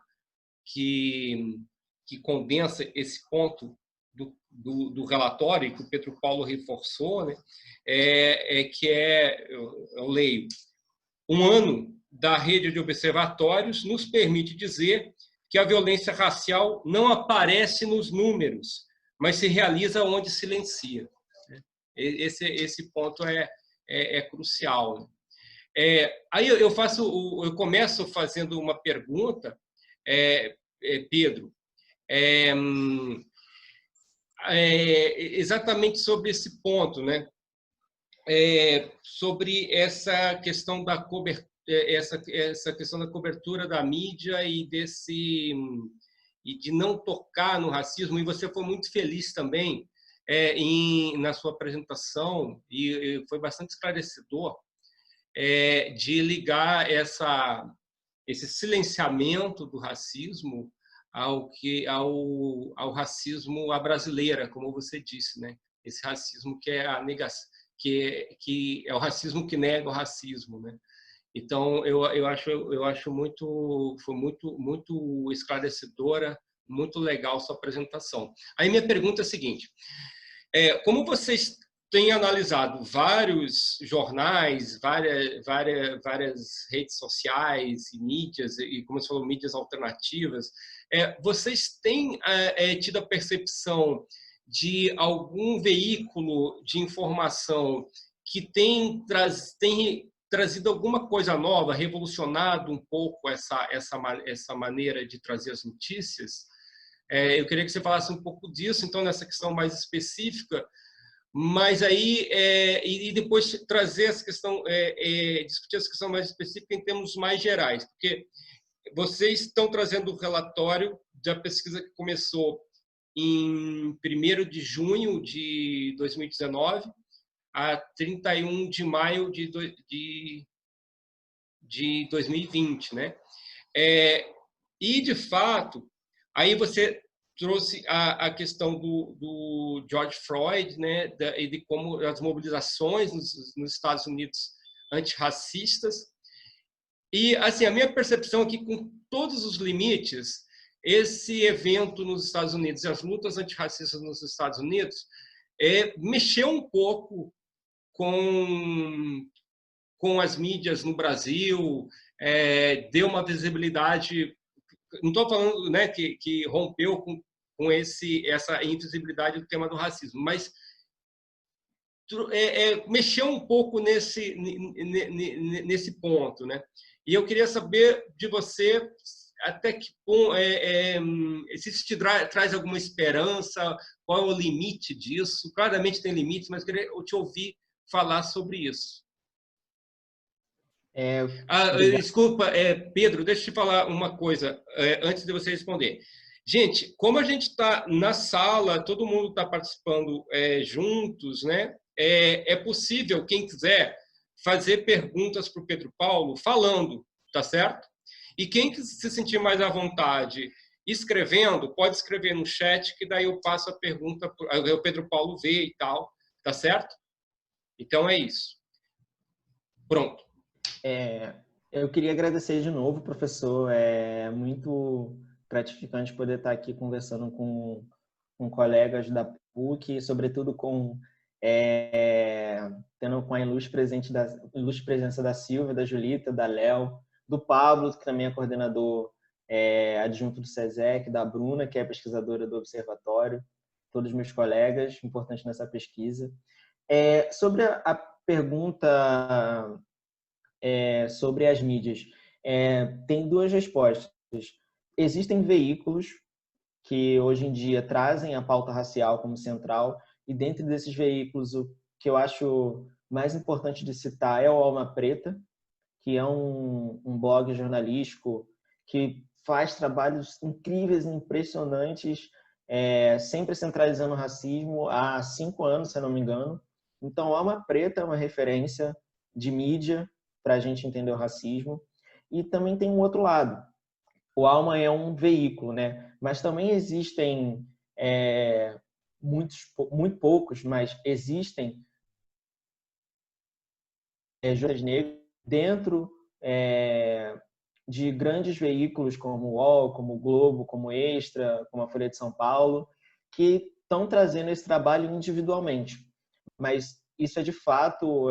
que condensa esse ponto do relatório, que o Pedro Paulo reforçou, né, eu leio, um ano da rede de observatórios nos permite dizer que a violência racial não aparece nos números, mas se realiza onde silencia. Esse ponto é crucial. Aí eu começo fazendo uma pergunta, Pedro, exatamente sobre esse ponto, né? Sobre essa questão da cobertura, essa questão da cobertura da mídia e de não tocar no racismo. E você foi muito feliz também na sua apresentação, e foi bastante esclarecedor, de ligar esse silenciamento do racismo ao racismo à brasileira, como você disse, né? Esse racismo que é a negação, que é o racismo que nega o racismo, né? Então eu acho foi muito esclarecedora, muito legal sua apresentação. Aí minha pergunta é a seguinte: como vocês têm analisado vários jornais, várias redes sociais e mídias, e como você falou, mídias alternativas, vocês têm tido a percepção de algum veículo de informação que tem trazido alguma coisa nova, revolucionado um pouco essa maneira de trazer as notícias? Eu queria que você falasse um pouco disso, então, nessa questão mais específica, mas aí e depois trazer essa questão, discutir essa questão mais específica em termos mais gerais, porque vocês estão trazendo o relatório da pesquisa que começou em 1º de junho de 2019 a 31 de maio de 2020, né? E, de fato, aí você trouxe a questão do George Floyd, né? E de como as mobilizações nos Estados Unidos antirracistas. E, assim, a minha percepção é que, com todos os limites, esse evento nos Estados Unidos e as lutas antirracistas nos Estados Unidos mexeu um pouco com as mídias no Brasil, deu uma visibilidade. Não estou falando, né, que rompeu com essa invisibilidade do tema do racismo, mas mexeu um pouco nesse ponto, né? E eu queria saber de você até que ponto, se isso te traz alguma esperança, qual é o limite disso? Claramente tem limites, mas eu queria te ouvir falar sobre isso. Desculpa, Pedro, deixa eu te falar uma coisa antes de você responder. Gente, como a gente está na sala, todo mundo está participando juntos, né? É possível, quem quiser, fazer perguntas para o Pedro Paulo falando, tá certo? E quem se sentir mais à vontade escrevendo, pode escrever no chat, que daí eu passo a pergunta, o Pedro Paulo vê e tal, tá certo? Então é isso. Pronto. Eu queria agradecer de novo, professor. É muito gratificante poder estar aqui conversando com colegas da PUC e, sobretudo, tendo com a ilustre presença da Silvia, da Julita, da Léo, do Pablo, que também é coordenador adjunto do SESEC, da Bruna, que é pesquisadora do Observatório, todos os meus colegas importantes nessa pesquisa. Sobre a pergunta sobre as mídias, tem duas respostas. Existem veículos que hoje em dia trazem a pauta racial como central, e dentro desses veículos o que eu acho mais importante de citar é o Alma Preta, que é um blog jornalístico que faz trabalhos incríveis e impressionantes, sempre centralizando o racismo há 5 anos, se eu não me engano. Então, Alma Preta é uma referência de mídia para a gente entender o racismo. E também tem um outro lado. O Alma é um veículo, né? Mas também existem muito poucos, mas existem jornalistas negros dentro de grandes veículos como o UOL, como o Globo, como o Extra, como a Folha de São Paulo, que estão trazendo esse trabalho individualmente. Mas isso é, de fato,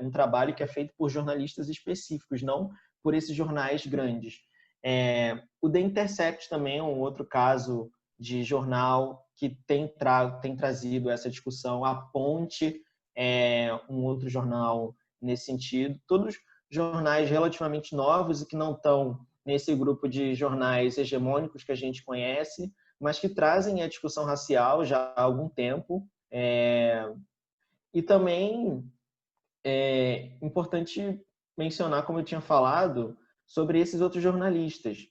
um trabalho que é feito por jornalistas específicos, não por esses jornais grandes. O The Intercept também é um outro caso de jornal que tem trazido essa discussão. A Ponte é um outro jornal nesse sentido. Todos jornais relativamente novos e que não estão nesse grupo de jornais hegemônicos que a gente conhece, mas que trazem a discussão racial já há algum tempo. E também é importante mencionar, como eu tinha falado, sobre esses outros jornalistas.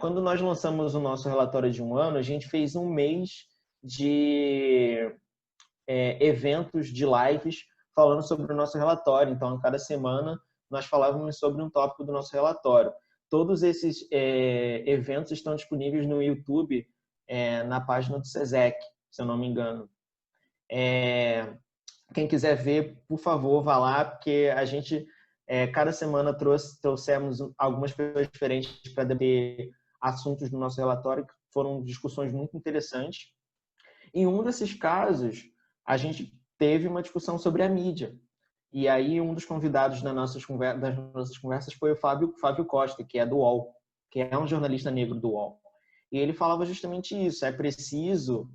Quando nós lançamos o nosso relatório de um ano, a gente fez um mês de eventos, de lives, falando sobre o nosso relatório. Então, a cada semana, nós falávamos sobre um tópico do nosso relatório. Todos esses eventos estão disponíveis no YouTube, na página do SESEC, se eu não me engano. Quem quiser ver, por favor, vá lá, porque a gente, cada semana, trouxemos algumas pessoas diferentes para debater assuntos do nosso relatório, que foram discussões muito interessantes. Em um desses casos, a gente teve uma discussão sobre a mídia. E aí, um dos convidados das nossas conversas foi o Fábio Costa, que é do UOL, que é um jornalista negro do UOL. E ele falava justamente isso: é preciso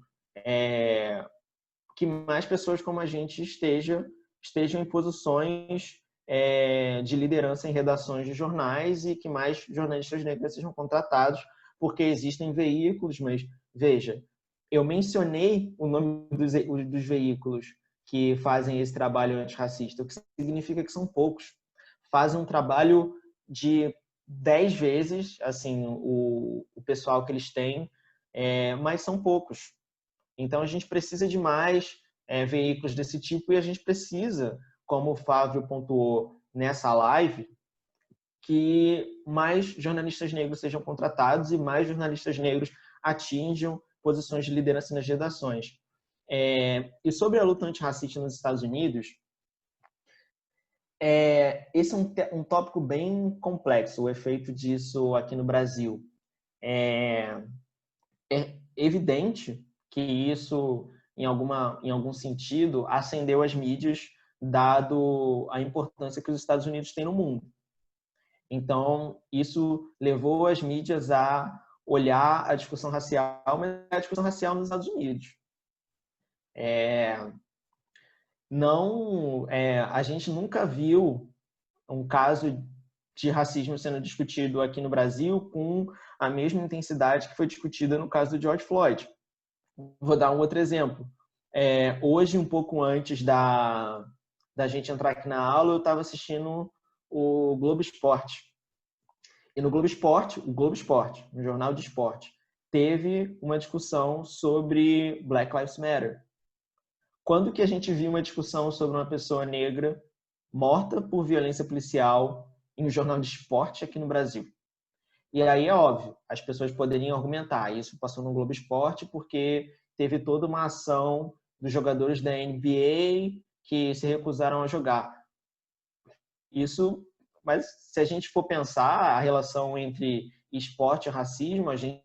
que mais pessoas como a gente estejam em posições de liderança em redações de jornais e que mais jornalistas negros sejam contratados, porque existem veículos, mas, veja, eu mencionei o nome dos veículos que fazem esse trabalho antirracista, o que significa que são poucos. Fazem um trabalho de 10 vezes assim, o pessoal que eles têm, mas são poucos. Então, a gente precisa de mais veículos desse tipo e a gente precisa, como o Fábio pontuou nessa live, que mais jornalistas negros sejam contratados e mais jornalistas negros atinjam posições de liderança nas redações. E sobre a luta antirracista nos Estados Unidos, esse é um tópico bem complexo, o efeito disso aqui no Brasil. É evidente que isso, em algum sentido, acendeu as mídias, dado a importância que os Estados Unidos têm no mundo. Então, isso levou as mídias a olhar a discussão racial, mas a discussão racial nos Estados Unidos. A gente nunca viu um caso de racismo sendo discutido aqui no Brasil com a mesma intensidade que foi discutida no caso do George Floyd. Vou dar um outro exemplo. Hoje, um pouco antes da gente entrar aqui na aula, eu estava assistindo o Globo Esporte. E no Globo Esporte, no jornal de esporte, teve uma discussão sobre Black Lives Matter. Quando que a gente viu uma discussão sobre uma pessoa negra morta por violência policial em um jornal de esporte aqui no Brasil? E aí é óbvio, as pessoas poderiam argumentar, isso passou no Globo Esporte porque teve toda uma ação dos jogadores da NBA que se recusaram a jogar. Mas se a gente for pensar a relação entre esporte e racismo, a gente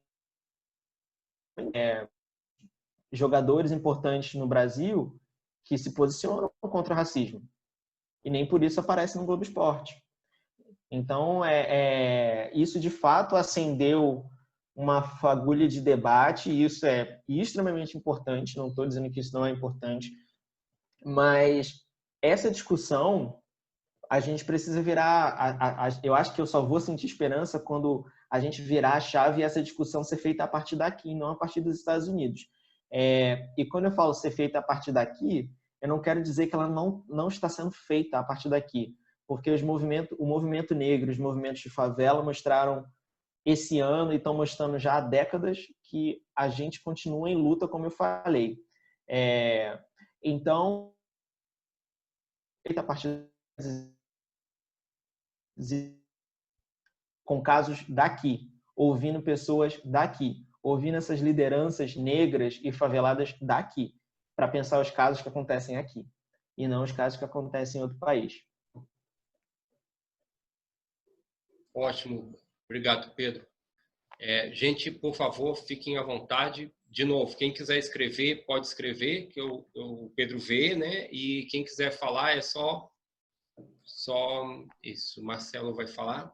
jogadores importantes no Brasil que se posicionam contra o racismo. E nem por isso aparece no Globo Esporte. Então, isso de fato acendeu uma fagulha de debate, e isso é extremamente importante, não estou dizendo que isso não é importante, mas essa discussão, a gente precisa virar... eu acho que eu só vou sentir esperança quando a gente virar a chave e essa discussão ser feita a partir daqui, não a partir dos Estados Unidos. E quando eu falo ser feita a partir daqui, eu não quero dizer que ela não está sendo feita a partir daqui, porque o movimento negro, os movimentos de favela mostraram esse ano e estão mostrando já há décadas que a gente continua em luta, como eu falei. Então, feita a partir com casos daqui, ouvindo pessoas daqui, ouvindo essas lideranças negras e faveladas daqui, para pensar os casos que acontecem aqui, e não os casos que acontecem em outro país. Ótimo. Obrigado, Pedro. Gente, por favor, fiquem à vontade. de novo, quem quiser escrever, pode escrever, que o Pedro vê, né? E quem quiser falar é só isso. O Marcelo vai falar.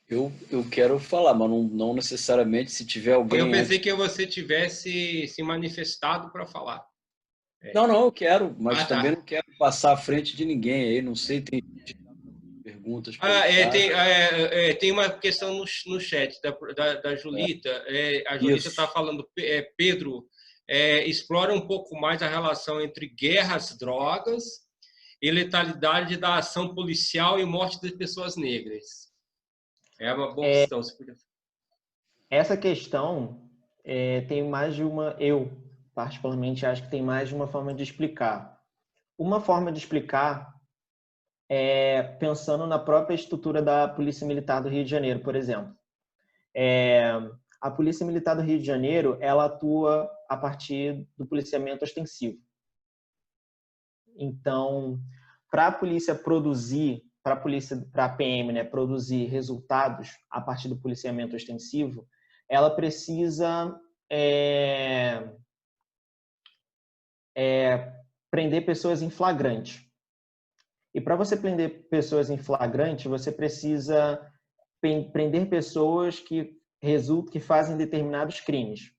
Eu quero falar, mas não necessariamente se tiver Eu alguém pensei antes. que você tivesse se manifestado para falar. Não, eu quero, mas Tá. também não quero passar à frente de ninguém aí. Não sei, tem perguntas pelo chat. Tem uma questão no chat da Julita. A Julita está Isso. falando, Pedro, explora um pouco mais a relação entre guerra às drogas e letalidade da ação policial e morte de pessoas negras. É uma boa questão. Essa questão tem mais de uma... Eu, particularmente, acho que tem mais de uma forma de explicar. Uma forma de explicar é pensando na própria estrutura da Polícia Militar do Rio de Janeiro, por exemplo. A Polícia Militar do Rio de Janeiro, ela atua a partir do policiamento ostensivo. Então, para a polícia produzir, para a PM, né, produzir resultados a partir do policiamento ostensivo, ela precisa prender pessoas em flagrante. E para você prender pessoas em flagrante, você precisa prender pessoas que fazem determinados crimes.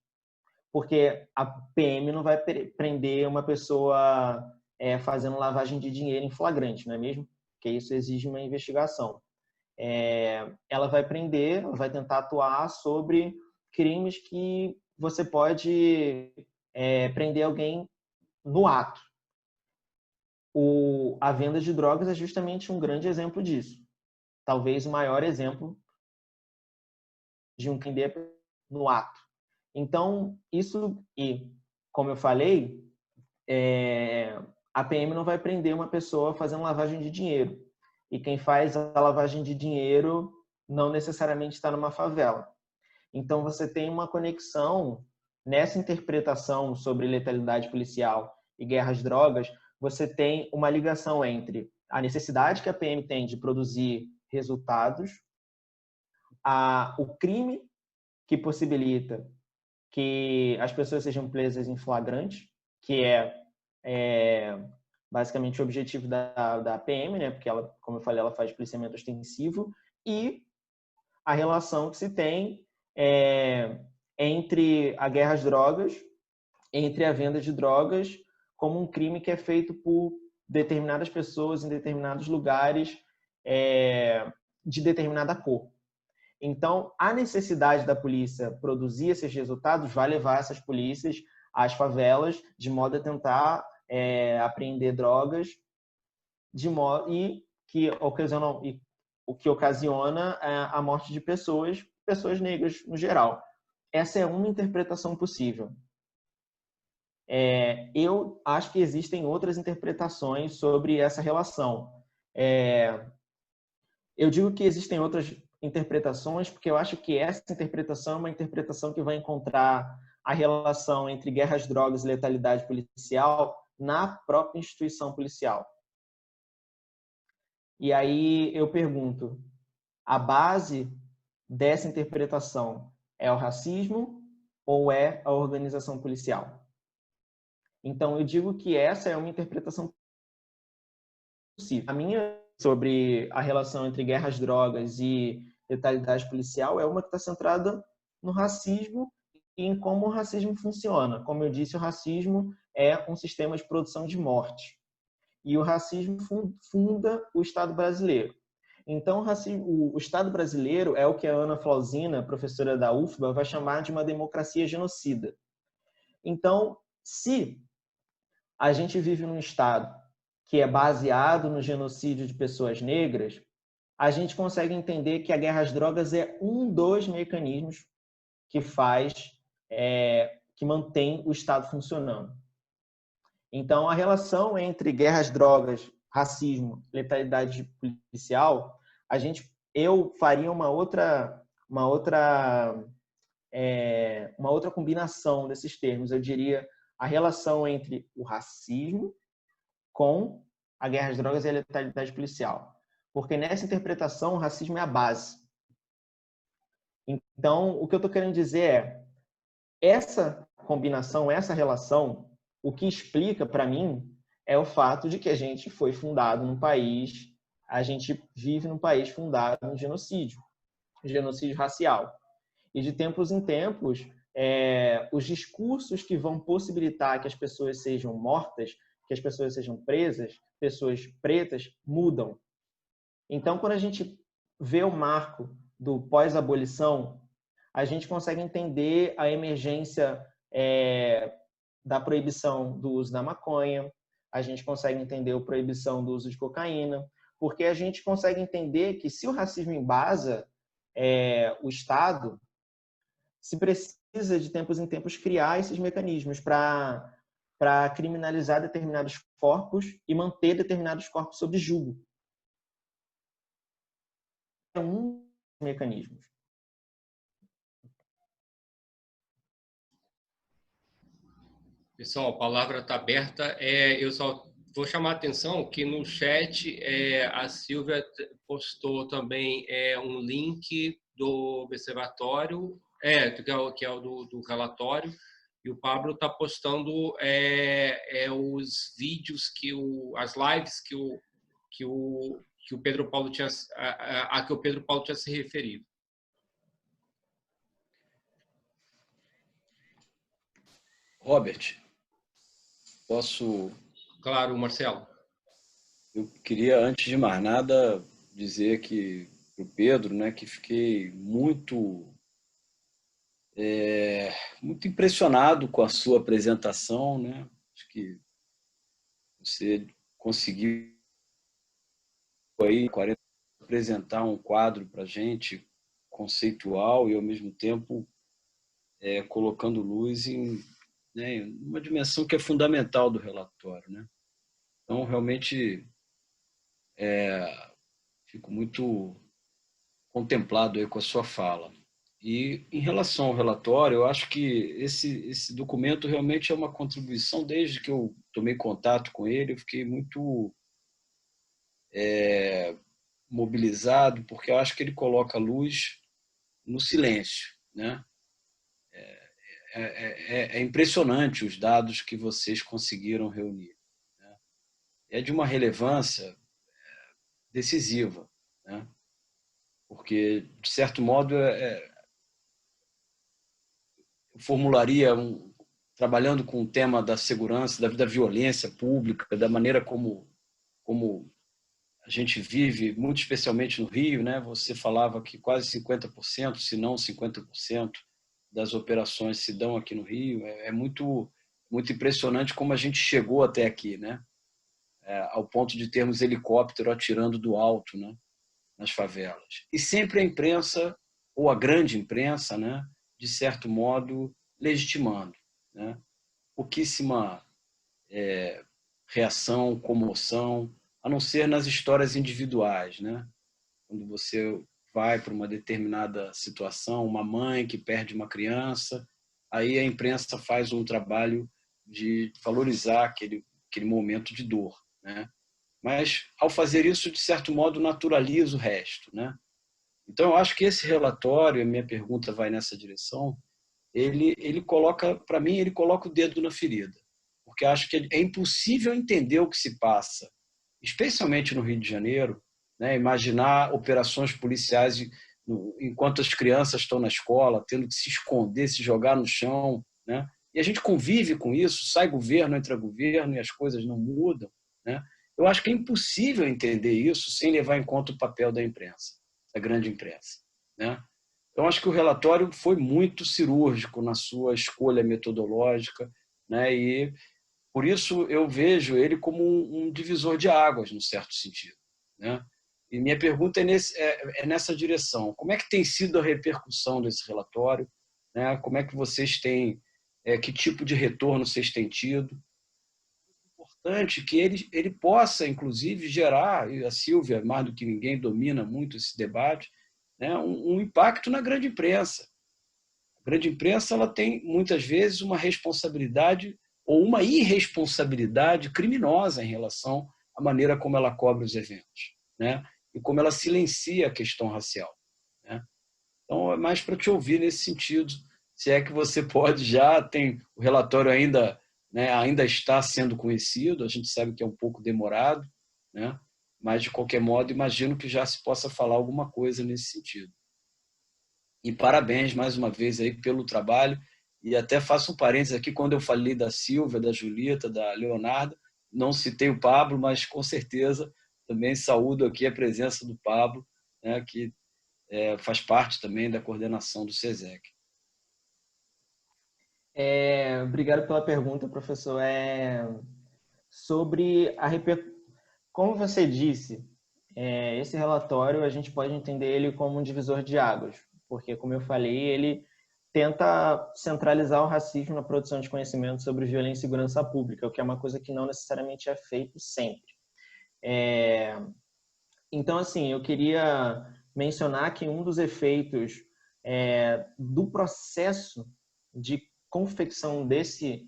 Porque a PM não vai prender uma pessoa fazendo lavagem de dinheiro em flagrante, não é mesmo? Porque isso exige uma investigação. Ela vai prender, vai tentar atuar sobre crimes que você pode prender alguém no ato. A venda de drogas é justamente um grande exemplo disso. Talvez o maior exemplo de um prender no ato. Então, como eu falei, a PM não vai prender uma pessoa fazendo lavagem de dinheiro. E quem faz a lavagem de dinheiro não necessariamente está numa favela. Então, você tem uma conexão nessa interpretação sobre letalidade policial e guerra às drogas, você tem uma ligação entre a necessidade que a PM tem de produzir resultados, o crime que possibilita que as pessoas sejam presas em flagrante, que basicamente o objetivo da PM, né? Porque ela, como eu falei, ela faz policiamento ostensivo, e a relação que se tem entre a guerra às drogas, entre a venda de drogas, como um crime que é feito por determinadas pessoas em determinados lugares de determinada cor. Então, a necessidade da polícia produzir esses resultados vai levar essas polícias às favelas, de modo a tentar apreender drogas, o que ocasiona a morte de pessoas negras no geral. Essa é uma interpretação possível. Eu acho que existem outras interpretações sobre essa relação. Eu digo que existem outras interpretações porque eu acho que essa interpretação é uma interpretação que vai encontrar a relação entre guerra às drogas e letalidade policial na própria instituição policial. E aí eu pergunto, a base dessa interpretação é o racismo ou é a organização policial? Então, eu digo que essa é uma interpretação possível. A minha sobre a relação entre guerra às drogas e letalidade policial é uma que está centrada no racismo e em como o racismo funciona. Como eu disse, o racismo é um sistema de produção de morte. E o racismo funda o Estado brasileiro. Então, o Estado brasileiro é o que a Ana Flausina, professora da UFBA, vai chamar de uma democracia genocida. Então, se a gente vive num Estado que é baseado no genocídio de pessoas negras, a gente consegue entender que a guerra às drogas é um dos mecanismos que que mantém o Estado funcionando. Então, a relação entre guerra às drogas, racismo, letalidade policial, eu faria uma outra combinação desses termos. Eu diria a relação entre o racismo com a guerra às drogas e a letalidade policial. Porque nessa interpretação, o racismo é a base. Então, o que eu estou querendo dizer essa combinação, essa relação, o que explica para mim é o fato de que a gente foi fundado num país, a gente vive num país fundado num genocídio racial. E de tempos em tempos, os discursos que vão possibilitar que as pessoas sejam mortas, que as pessoas sejam presas, pessoas pretas, mudam. Então, quando a gente vê o marco do pós-abolição, a gente consegue entender a emergência da proibição do uso da maconha, a gente consegue entender a proibição do uso de cocaína, porque a gente consegue entender que se o racismo embasa o Estado, se precisa de tempos em tempos criar esses mecanismos para criminalizar determinados corpos e manter determinados corpos sob julgo. É um dos mecanismos. Pessoal, a palavra está aberta. Eu só vou chamar a atenção que no chat a Silvia postou também um link do observatório, que é o do relatório, e o Pablo está postando os vídeos as lives que o Pedro Paulo tinha que o Pedro Paulo tinha se referido. Robert, posso... Claro, Marcelo. Eu queria, antes de mais nada, dizer que para o Pedro, né, que fiquei muito impressionado com a sua apresentação, né? Acho que você conseguiu aí apresentar um quadro para a gente conceitual e ao mesmo tempo colocando luz em uma dimensão que é fundamental do relatório, né? Então realmente fico muito contemplado aí com a sua fala. E em relação ao relatório, eu acho que esse documento realmente é uma contribuição. Desde que eu tomei contato com ele, eu fiquei muito mobilizado, porque eu acho que ele coloca luz no silêncio, né? É impressionante os dados que vocês conseguiram reunir, né? É de uma relevância decisiva, né? Porque, de certo modo, eu formularia, trabalhando com o tema da segurança, da violência pública, da maneira como a gente vive, muito especialmente no Rio, né? Você falava que quase 50%, se não 50%, das operações se dão aqui no Rio. É muito, muito impressionante como a gente chegou até aqui, né? Ao ponto de termos helicóptero atirando do alto, né? Nas favelas. E sempre a imprensa, ou a grande imprensa, né? De certo modo, legitimando, né? Pouquíssima reação, comoção, a não ser nas histórias individuais, né? Quando você vai para uma determinada situação, uma mãe que perde uma criança, aí a imprensa faz um trabalho de valorizar aquele momento de dor, né? Mas, ao fazer isso, de certo modo, naturaliza o resto, né? Então, eu acho que esse relatório, a minha pergunta vai nessa direção, ele coloca, para mim, ele coloca o dedo na ferida, porque acho que é impossível entender o que se passa, especialmente no Rio de Janeiro, né? Imaginar operações policiais enquanto as crianças estão na escola, tendo que se esconder, se jogar no chão, né? E a gente convive com isso, sai governo, entra governo e as coisas não mudam, né? Eu acho que é impossível entender isso sem levar em conta o papel da imprensa, da grande imprensa, né? Então, acho que o relatório foi muito cirúrgico na sua escolha metodológica, né? E, por isso, eu vejo ele como um divisor de águas, num certo sentido, né? E minha pergunta é nessa direção. Como é que tem sido a repercussão desse relatório, né? Como é que vocês têm, que tipo de retorno vocês têm tido? É importante que ele possa, inclusive, gerar, e a Silvia, mais do que ninguém, domina muito esse debate, né? Um impacto na grande imprensa. A grande imprensa ela tem, muitas vezes, uma responsabilidade ou uma irresponsabilidade criminosa em relação à maneira como ela cobre os eventos, né? E como ela silencia a questão racial, né? Então, é mais para te ouvir nesse sentido, se é que você pode já, o relatório ainda, né, ainda está sendo conhecido, a gente sabe que é um pouco demorado, né, mas, de qualquer modo, imagino que já se possa falar alguma coisa nesse sentido. E parabéns, mais uma vez, aí pelo trabalho. E até faço um parênteses aqui, quando eu falei da Silvia, da Julieta, da Leonarda, não citei o Pablo, mas, com certeza, também saúdo aqui a presença do Pablo, né, que faz parte também da coordenação do SESEC. Obrigado pela pergunta, professor. Sobre como você disse, esse relatório a gente pode entender ele como um divisor de águas, porque, como eu falei, ele tenta centralizar o racismo na produção de conhecimento sobre violência e segurança pública, o que é uma coisa que não necessariamente é feito sempre. Então, assim, eu queria mencionar que um dos efeitos do processo de confecção desse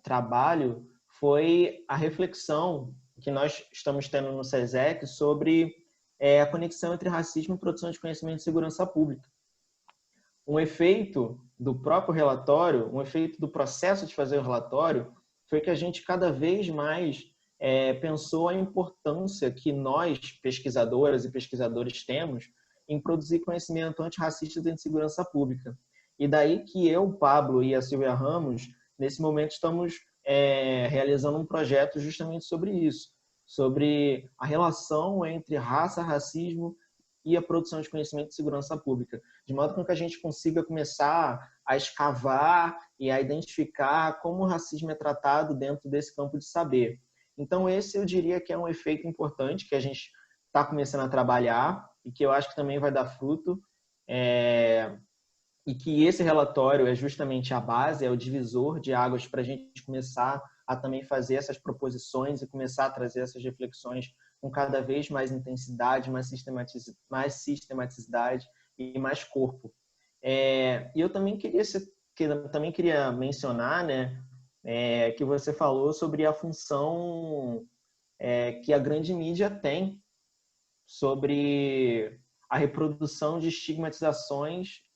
trabalho foi a reflexão que nós estamos tendo no SESEC sobre a conexão entre racismo e produção de conhecimento de segurança pública. Um efeito do próprio relatório, um efeito do processo de fazer o relatório, foi que a gente cada vez mais pensou a importância que nós, pesquisadoras e pesquisadores, temos em produzir conhecimento antirracista dentro de segurança pública. E daí que eu, Pablo e a Silvia Ramos, nesse momento estamos realizando um projeto justamente sobre isso, sobre a relação entre raça, racismo e a produção de conhecimento de segurança pública, de modo com que a gente consiga começar a escavar e a identificar como o racismo é tratado dentro desse campo de saber. Então, esse eu diria que é um efeito importante que a gente está começando a trabalhar e que eu acho que também vai dar fruto, e que esse relatório é justamente a base, é o divisor de águas para a gente começar a também fazer essas proposições e começar a trazer essas reflexões com cada vez mais intensidade, mais sistematicidade e mais corpo. E eu também queria mencionar, né, que você falou sobre a função que a grande mídia tem sobre a reprodução de estigmatizações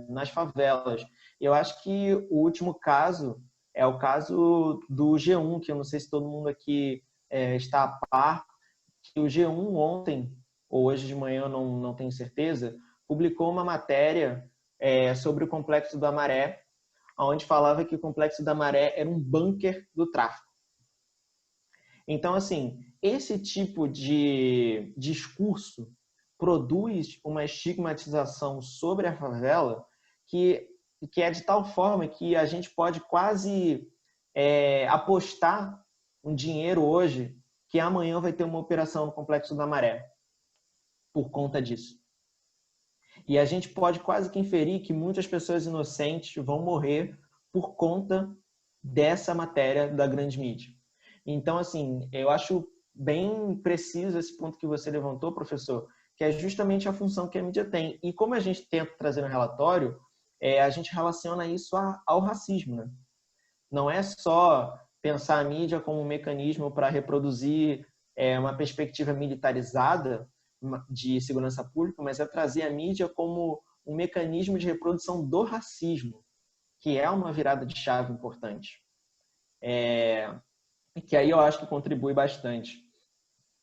nas favelas. Eu acho que o último caso é o caso do G1, que eu não sei se todo mundo aqui está a par, que o G1 ontem, ou hoje de manhã, eu não tenho certeza, publicou uma matéria sobre o Complexo da Maré, onde falava que o Complexo da Maré era um bunker do tráfico. Então, assim, esse tipo de discurso produz uma estigmatização sobre a favela que é de tal forma que a gente pode quase apostar um dinheiro hoje que amanhã vai ter uma operação no Complexo da Maré por conta disso. E a gente pode quase que inferir que muitas pessoas inocentes vão morrer por conta dessa matéria da grande mídia. Então, assim, eu acho bem preciso esse ponto que você levantou, professor, que é justamente a função que a mídia tem. E como a gente tenta trazer no relatório, a gente relaciona isso ao racismo, né? Não é só pensar a mídia como um mecanismo para reproduzir uma perspectiva militarizada de segurança pública, mas é trazer a mídia como um mecanismo de reprodução do racismo, que é uma virada de chave importante. Que aí eu acho que contribui bastante.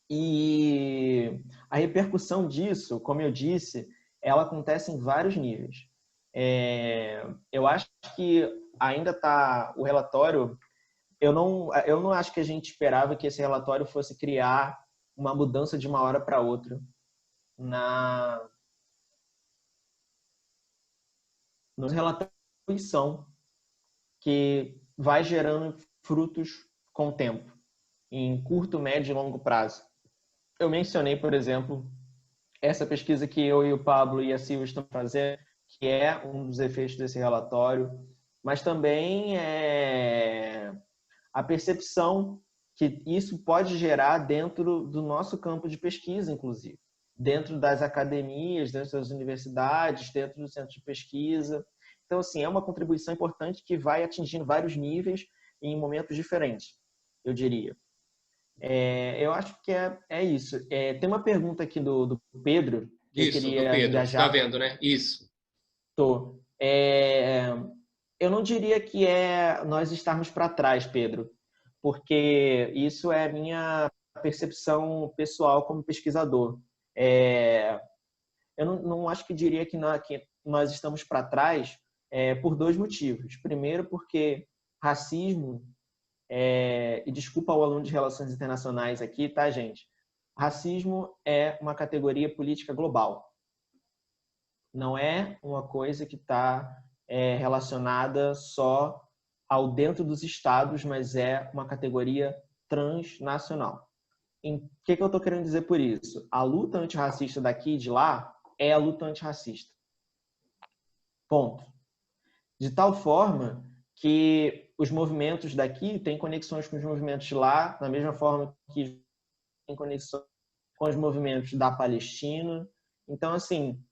E a repercussão disso, como eu disse, ela acontece em vários níveis. Eu acho que ainda está o relatório. Eu não acho que a gente esperava que esse relatório fosse criar uma mudança de uma hora para outra no relatório de instituição, que vai gerando frutos com o tempo, em curto, médio e longo prazo. Eu mencionei, por exemplo, essa pesquisa que eu e o Pablo e a Silvia estão fazendo, que é um dos efeitos desse relatório, mas também a percepção que isso pode gerar dentro do nosso campo de pesquisa, inclusive, dentro das academias, dentro das universidades, dentro do centro de pesquisa. Então, assim, é uma contribuição importante que vai atingindo vários níveis em momentos diferentes, eu diria. Eu acho que é isso. Tem uma pergunta aqui do Pedro, que isso, eu queria do Pedro, engajar. está vendo, né? Isso. Tô. Eu não diria que é nós estarmos para trás, Pedro, porque isso é a minha percepção pessoal como pesquisador. Eu não acho que diria que nós estamos para trás por dois motivos. Primeiro, porque racismo, e desculpa ao aluno de Relações Internacionais aqui, tá, gente? Racismo é uma categoria política global. Não é uma coisa que está relacionada só ao dentro dos estados, mas é uma categoria transnacional. O que eu estou querendo dizer por isso? A luta antirracista daqui e de lá é a luta antirracista. Ponto. De tal forma que os movimentos daqui têm conexões com os movimentos de lá, da mesma forma que tem conexão com os movimentos da Palestina. Então, assim,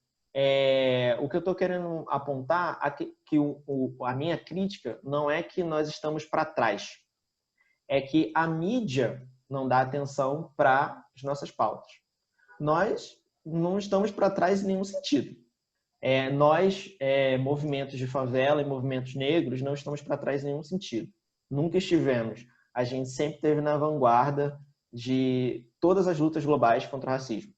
o que eu estou querendo apontar é que a minha crítica não é que nós estamos para trás, é que a mídia não dá atenção para as nossas pautas. Nós não estamos para trás em nenhum sentido. Nós, movimentos de favela e movimentos negros, não estamos para trás em nenhum sentido. Nunca estivemos. A gente sempre esteve na vanguarda de todas as lutas globais contra o racismo.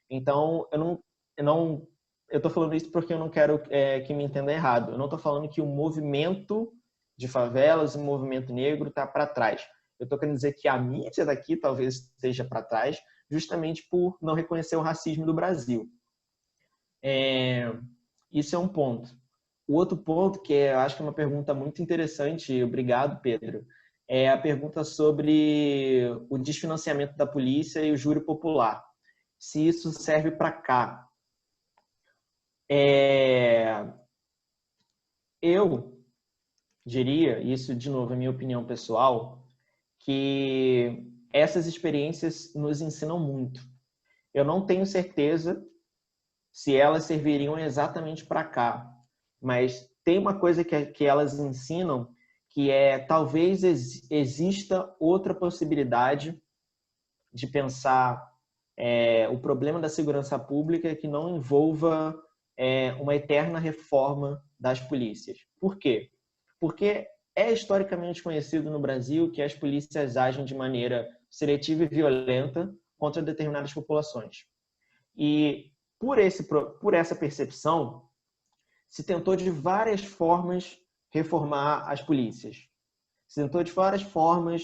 Então, eu estou falando isso porque eu não quero que me entenda errado. Eu não estou falando que o movimento de favelas e o movimento negro está para trás. Eu estou querendo dizer que a mídia daqui talvez esteja para trás, justamente por não reconhecer o racismo do Brasil. Isso é um ponto. O outro ponto, que eu acho que é uma pergunta muito interessante, obrigado, Pedro, é a pergunta sobre o desfinanciamento da polícia e o júri popular. Se isso serve para cá. Eu diria, isso de novo é minha opinião pessoal, que essas experiências nos ensinam muito. Eu não tenho certeza se elas serviriam exatamente para cá, mas tem uma coisa que elas ensinam que talvez exista outra possibilidade de pensar o problema da segurança pública que não envolva uma eterna reforma das polícias. Por quê? Porque é historicamente conhecido no Brasil que as polícias agem de maneira seletiva e violenta contra determinadas populações. E por essa percepção, se tentou de várias formas reformar as polícias. Se tentou de várias formas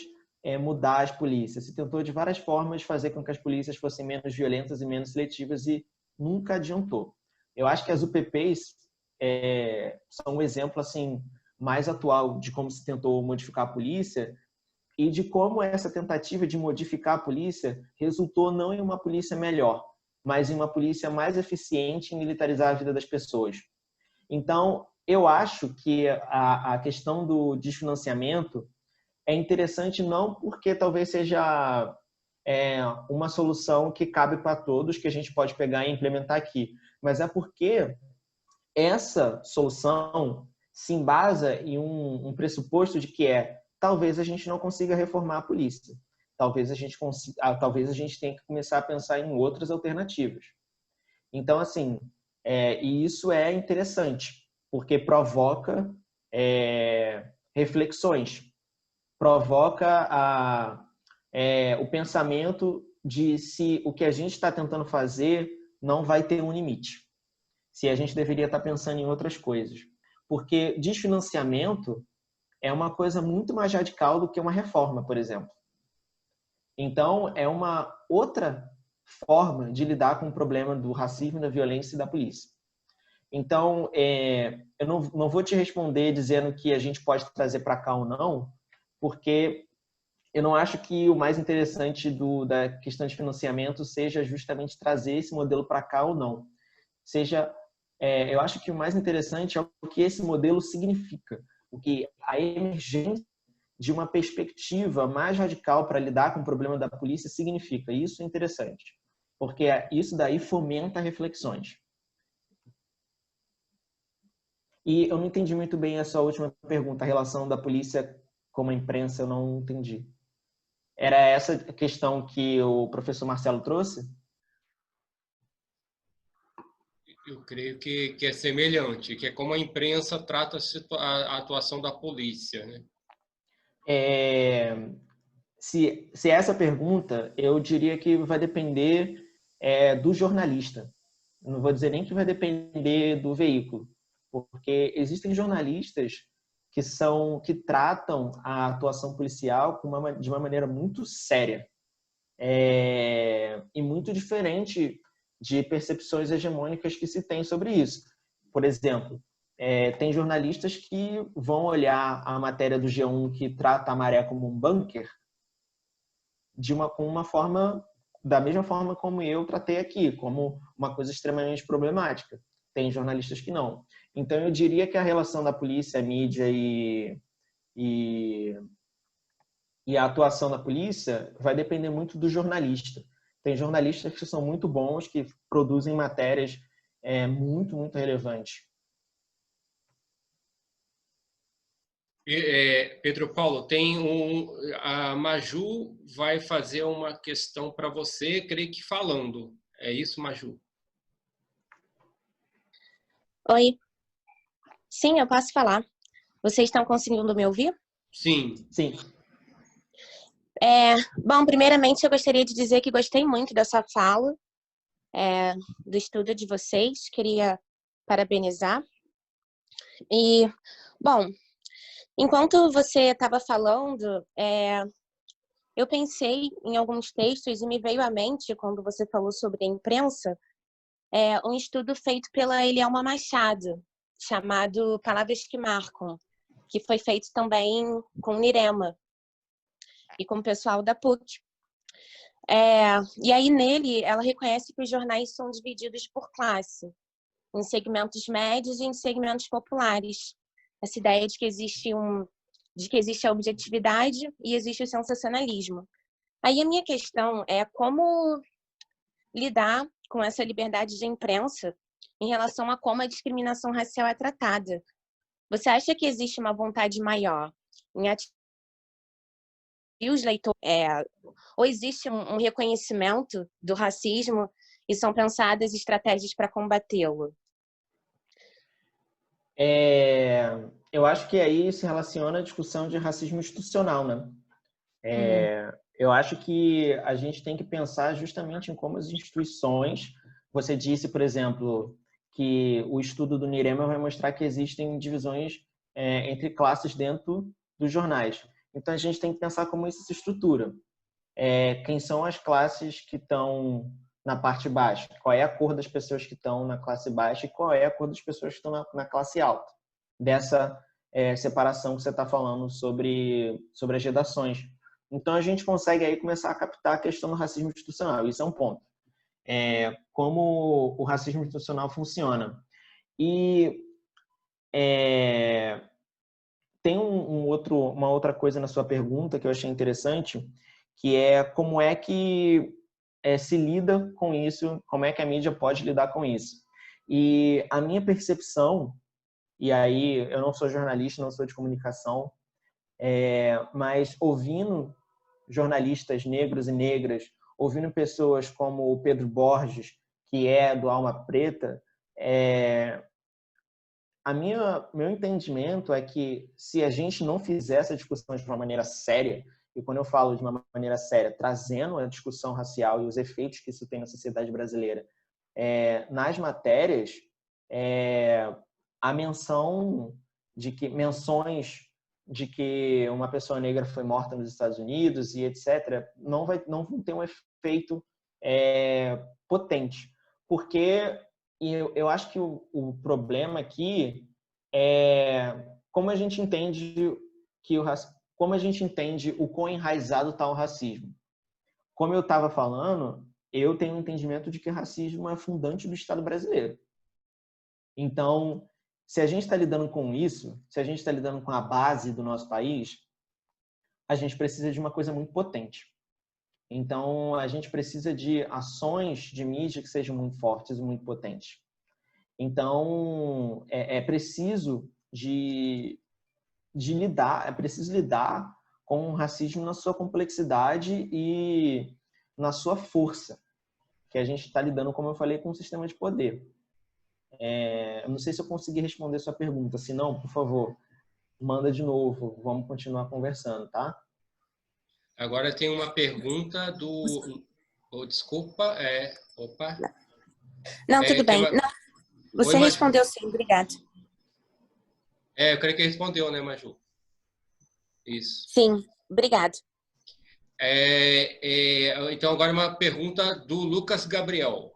mudar as polícias. Se tentou de várias formas fazer com que as polícias fossem menos violentas e menos seletivas e nunca adiantou. Eu acho que as UPPs são um exemplo assim, mais atual de como se tentou modificar a polícia e de como essa tentativa de modificar a polícia resultou não em uma polícia melhor, mas em uma polícia mais eficiente em militarizar a vida das pessoas. Então, eu acho que a questão do desfinanciamento é interessante não porque talvez seja uma solução que cabe para todos, que a gente pode pegar e implementar aqui, mas é porque essa solução se embasa em um pressuposto de que talvez a gente não consiga reformar a polícia. Talvez a gente tenha que começar a pensar em outras alternativas. Então, assim, e isso é interessante, porque provoca reflexões, provoca o pensamento de se o que a gente está tentando fazer não vai ter um limite. Se a gente deveria estar pensando em outras coisas. Porque desfinanciamento é uma coisa muito mais radical do que uma reforma, por exemplo. Então, é uma outra forma de lidar com o problema do racismo, da violência e da polícia. Então, eu não vou te responder dizendo que a gente pode trazer para cá ou não, porque eu não acho que o mais interessante da questão de financiamento seja justamente trazer esse modelo para cá ou não. Eu acho que o mais interessante é o que esse modelo significa, o que a emergência de uma perspectiva mais radical para lidar com o problema da polícia significa. Isso é interessante, porque isso daí fomenta reflexões. E eu não entendi muito bem a sua última pergunta, a relação da polícia com a imprensa, eu não entendi. Era essa questão que o professor Marcelo trouxe? Eu creio que é semelhante, que é como a imprensa trata a atuação da polícia, né? Se essa pergunta, eu diria que vai depender do jornalista. Não vou dizer nem que vai depender do veículo, porque existem jornalistas que tratam a atuação policial de uma maneira muito séria e muito diferente de percepções hegemônicas que se tem sobre isso. Por exemplo, tem jornalistas que vão olhar a matéria do G1 que trata a maré como um bunker com uma forma, da mesma forma como eu tratei aqui, como uma coisa extremamente problemática. Tem jornalistas que não. Então, eu diria que a relação da polícia, a mídia e a atuação da polícia vai depender muito do jornalista. Tem jornalistas que são muito bons, que produzem matérias muito, muito relevantes. Pedro Paulo, a Maju vai fazer uma questão para você, creio que falando. É isso, Maju? Oi. Sim, eu posso falar. Vocês estão conseguindo me ouvir? Sim. Sim. Bom, primeiramente eu gostaria de dizer que gostei muito dessa fala, do estudo de vocês. Queria parabenizar. E, bom, enquanto você estava falando, eu pensei em alguns textos e me veio à mente, quando você falou sobre a imprensa, um estudo feito pela Elielma Machado, chamado Palavras que Marcam, que foi feito também com Nirema e com o pessoal da PUC. E aí nele ela reconhece que os jornais são divididos por classe, em segmentos médios e em segmentos populares. Essa ideia de que existe a objetividade e existe o sensacionalismo. Aí a minha questão é como lidar com essa liberdade de imprensa em relação a como a discriminação racial é tratada. Você acha que existe uma vontade maior em atingir os leitores, ou existe um reconhecimento do racismo e são pensadas estratégias para combatê-lo? Eu acho que aí se relaciona a discussão de racismo institucional, né? Eu acho que a gente tem que pensar justamente em como as instituições... Você disse, por exemplo, que o estudo do Nirema vai mostrar que existem divisões entre classes dentro dos jornais. Então, a gente tem que pensar como isso se estrutura. Quem são as classes que estão na parte baixa? Qual é a cor das pessoas que estão na classe baixa e qual é a cor das pessoas que estão na classe alta? Dessa separação que você está falando sobre as redações. Então, a gente consegue aí começar a captar a questão do racismo institucional. Isso é um ponto. Como o racismo institucional funciona. E tem uma outra coisa na sua pergunta que eu achei interessante, que é como é que se lida com isso, como é que a mídia pode lidar com isso. E a minha percepção, e aí eu não sou jornalista, não sou de comunicação, mas ouvindo jornalistas negros e negras, ouvindo pessoas como o Pedro que é do Alma Preta, meu entendimento é que se a gente não fizer essa discussão de uma maneira séria, e quando eu falo de uma maneira séria, trazendo a discussão racial e os efeitos que isso tem na sociedade brasileira, nas matérias, a menções de que uma pessoa negra foi morta nos Estados Unidos e etc., não vão ter um efeito potente. Porque eu acho que o problema aqui é como a gente entende o quão enraizado está o racismo. Como eu estava falando, eu tenho um entendimento de que racismo é fundante do Estado brasileiro. Então, se a gente está lidando com isso, se a gente está lidando com a base do nosso país, a gente precisa de uma coisa muito potente. Então, a gente precisa de ações de mídia que sejam muito fortes e muito potentes. Então, é preciso lidar com o racismo na sua complexidade e na sua força, que a gente está lidando, como eu falei, com um sistema de poder. Eu não sei se eu consegui responder sua pergunta. Se não, por favor, manda de novo. Vamos continuar conversando, tá? Agora tem uma pergunta do... Oh, desculpa, opa. Não, tudo Tem bem. uma... Não, Oi, você Maju. respondeu sim, obrigada. Eu creio que respondeu, né, Maju? Isso. Sim, obrigada. Então, agora uma pergunta do Lucas Gabriel.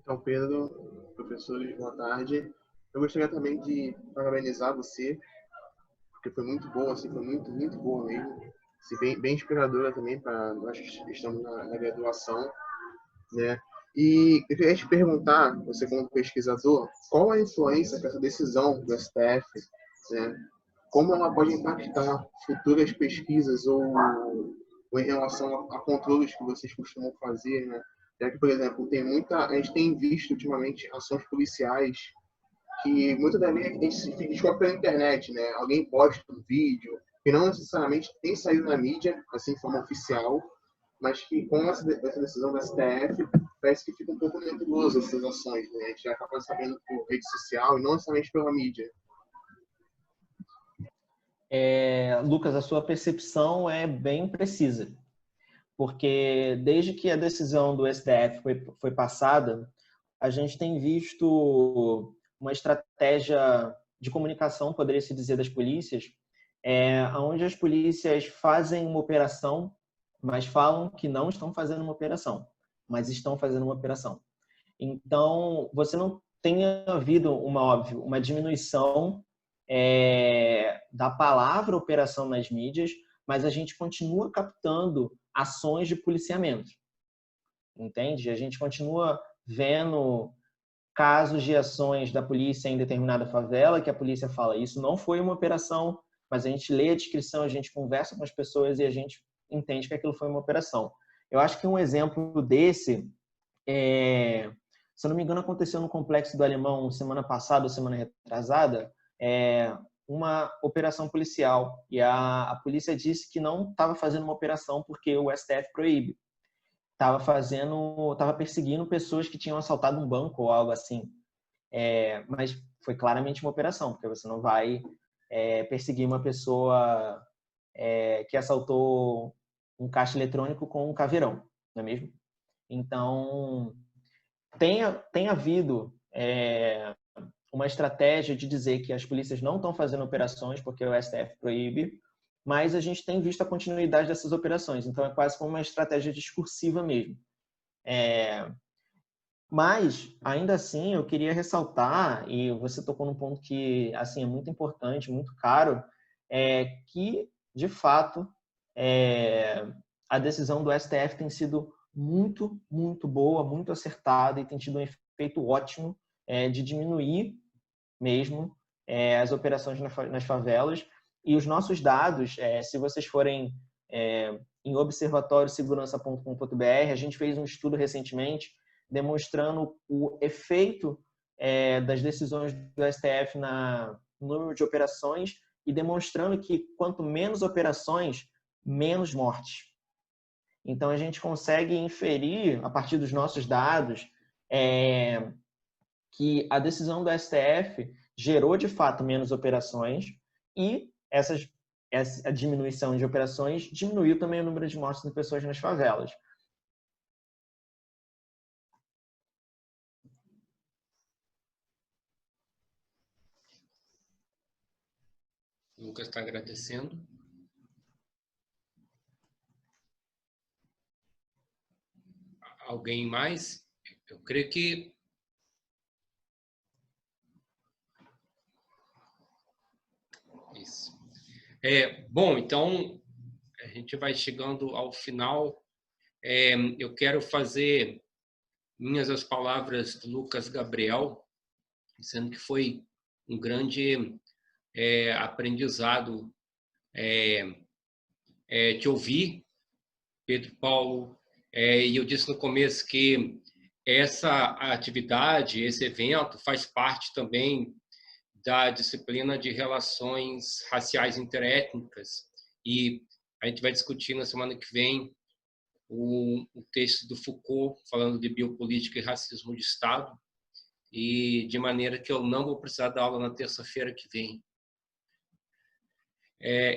Então, Pedro, professores, boa tarde. Eu gostaria também de parabenizar você, porque foi muito boa, assim, foi muito, muito boa mesmo. Assim, bem inspiradora também para nós que estamos na graduação, né? E eu queria te perguntar, você como pesquisador, qual a influência dessa decisão do STF, né? Como ela pode impactar futuras pesquisas ou em relação a controles que vocês costumam fazer, né? Já que, por exemplo, a gente tem visto ultimamente ações policiais que muitas das vezes a gente se descobre pela internet, né? Alguém posta um vídeo que não necessariamente tem saído na mídia, assim, de forma oficial, mas que com essa decisão do STF parece que fica um pouco nebuloso essas ações, né? A gente acaba sabendo por rede social e não necessariamente pela mídia. Lucas, a sua percepção é bem precisa, porque desde que a decisão do STF foi passada, a gente tem visto uma estratégia de comunicação, poderia-se dizer, das polícias, onde as polícias fazem uma operação, mas falam que não estão fazendo uma operação, mas estão fazendo uma operação. Então, você não tem havido uma diminuição da palavra operação nas mídias, mas a gente continua captando ações de policiamento, entende? A gente continua vendo casos de ações da polícia em determinada favela, que a polícia fala, isso não foi uma operação, mas a gente lê a descrição, a gente conversa com as pessoas e a gente entende que aquilo foi uma operação. Eu acho que um exemplo desse, se eu não me engano, aconteceu no Complexo do Alemão semana passada ou semana retrasada, uma operação policial, e a polícia disse que não estava fazendo uma operação porque o STF proíbe. Estava perseguindo pessoas que tinham assaltado um banco ou algo assim. Mas foi claramente uma operação, porque você não vai perseguir uma pessoa que assaltou um caixa eletrônico com um caveirão, não é mesmo? Então, tem havido uma estratégia de dizer que as polícias não estão fazendo operações porque o STF proíbe, mas a gente tem visto a continuidade dessas operações. Então, é quase como uma estratégia discursiva mesmo. Mas, ainda assim, eu queria ressaltar, e você tocou num ponto que assim, é muito importante, muito caro, que, de fato, a decisão do STF tem sido muito, muito boa, muito acertada e tem tido um efeito ótimo de diminuir mesmo as operações nas favelas. E os nossos dados, se vocês forem em observatoriosegurança.com.br, a gente fez um estudo recentemente demonstrando o efeito das decisões do STF no número de operações e demonstrando que quanto menos operações, menos mortes. Então, a gente consegue inferir, a partir dos nossos dados, que a decisão do STF gerou, de fato, menos operações e essa diminuição de operações diminuiu também o número de mortes de pessoas nas favelas. O Lucas está agradecendo. Alguém mais? Eu creio que... Isso. Bom, então, a gente vai chegando ao final. Eu quero fazer minhas as palavras do Lucas Gabriel, dizendo que foi um grande aprendizado te ouvir, Pedro Paulo, e eu disse no começo que essa atividade, esse evento, faz parte também da disciplina de relações raciais interétnicas, e a gente vai discutir na semana que vem o texto do Foucault falando de biopolítica e racismo de Estado, e de maneira que eu não vou precisar dar aula na terça-feira que vem.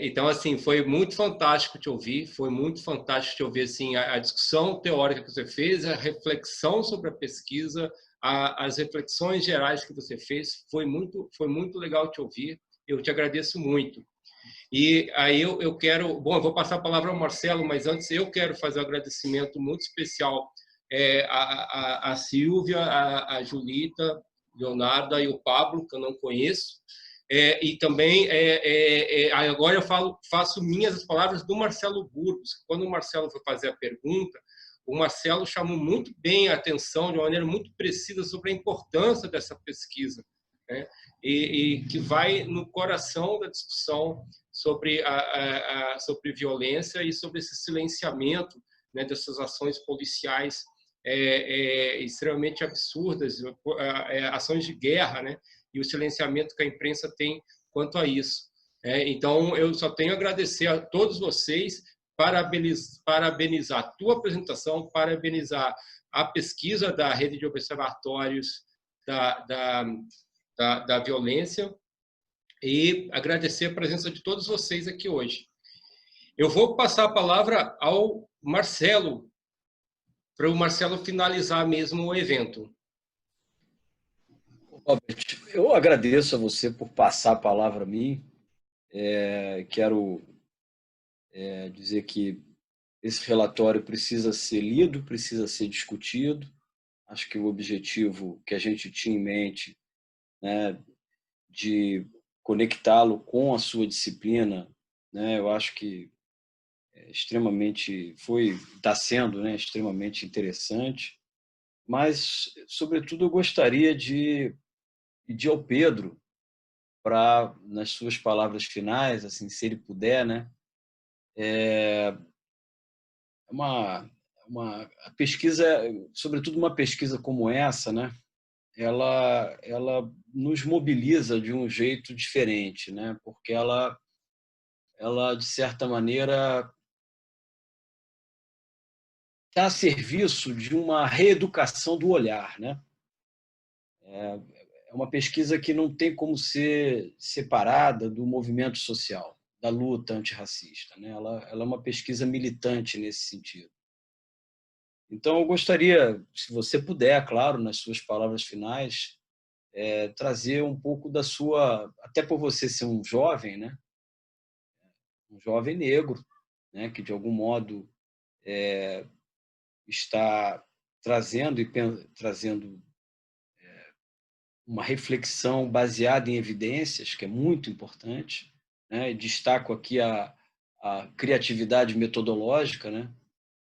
Então, assim, foi muito fantástico te ouvir, foi muito fantástico te ouvir assim, a discussão teórica que você fez, a reflexão sobre a pesquisa, as reflexões gerais que você fez, foi muito legal te ouvir, eu te agradeço muito. E aí eu quero, bom, eu vou passar a palavra ao Marcelo, mas antes eu quero fazer um agradecimento muito especial a Silvia, a Julita, Leonardo e o Pablo, que eu não conheço, e também, agora eu faço minhas as palavras do Marcelo Burgos. Quando o Marcelo foi fazer a pergunta, o Marcelo chamou muito bem a atenção, de uma maneira muito precisa, sobre a importância dessa pesquisa, né? E que vai no coração da discussão sobre sobre violência e sobre esse silenciamento, né, dessas ações policiais extremamente absurdas, ações de guerra, né? E o silenciamento que a imprensa tem quanto a isso. Então, eu só tenho a agradecer a todos vocês, parabenizar a tua apresentação, parabenizar a pesquisa da Rede de Observatórios da Violência e agradecer a presença de todos vocês aqui hoje. Eu vou passar a palavra ao Marcelo, para o Marcelo finalizar mesmo o evento. Robert, eu agradeço a você por passar a palavra a mim. Quero dizer que esse relatório precisa ser lido, precisa ser discutido. Acho que o objetivo que a gente tinha em mente, né, de conectá-lo com a sua disciplina, né, eu acho que está sendo, né, extremamente interessante. Mas, sobretudo, eu gostaria de pedir ao Pedro para, nas suas palavras finais, assim, se ele puder, né, a pesquisa, sobretudo uma pesquisa como essa, né, ela nos mobiliza de um jeito diferente, né, porque ela de certa maneira está a serviço de uma reeducação do olhar, né? É uma pesquisa que não tem como ser separada do movimento social, da luta antirracista, né? Ela é uma pesquisa militante nesse sentido. Então, eu gostaria, se você puder, claro, nas suas palavras finais, trazer um pouco da sua, até por você ser um jovem, né? Um jovem negro, né? Que de algum modo está trazendo uma reflexão baseada em evidências, que é muito importante, né? Destaco aqui a criatividade metodológica, né?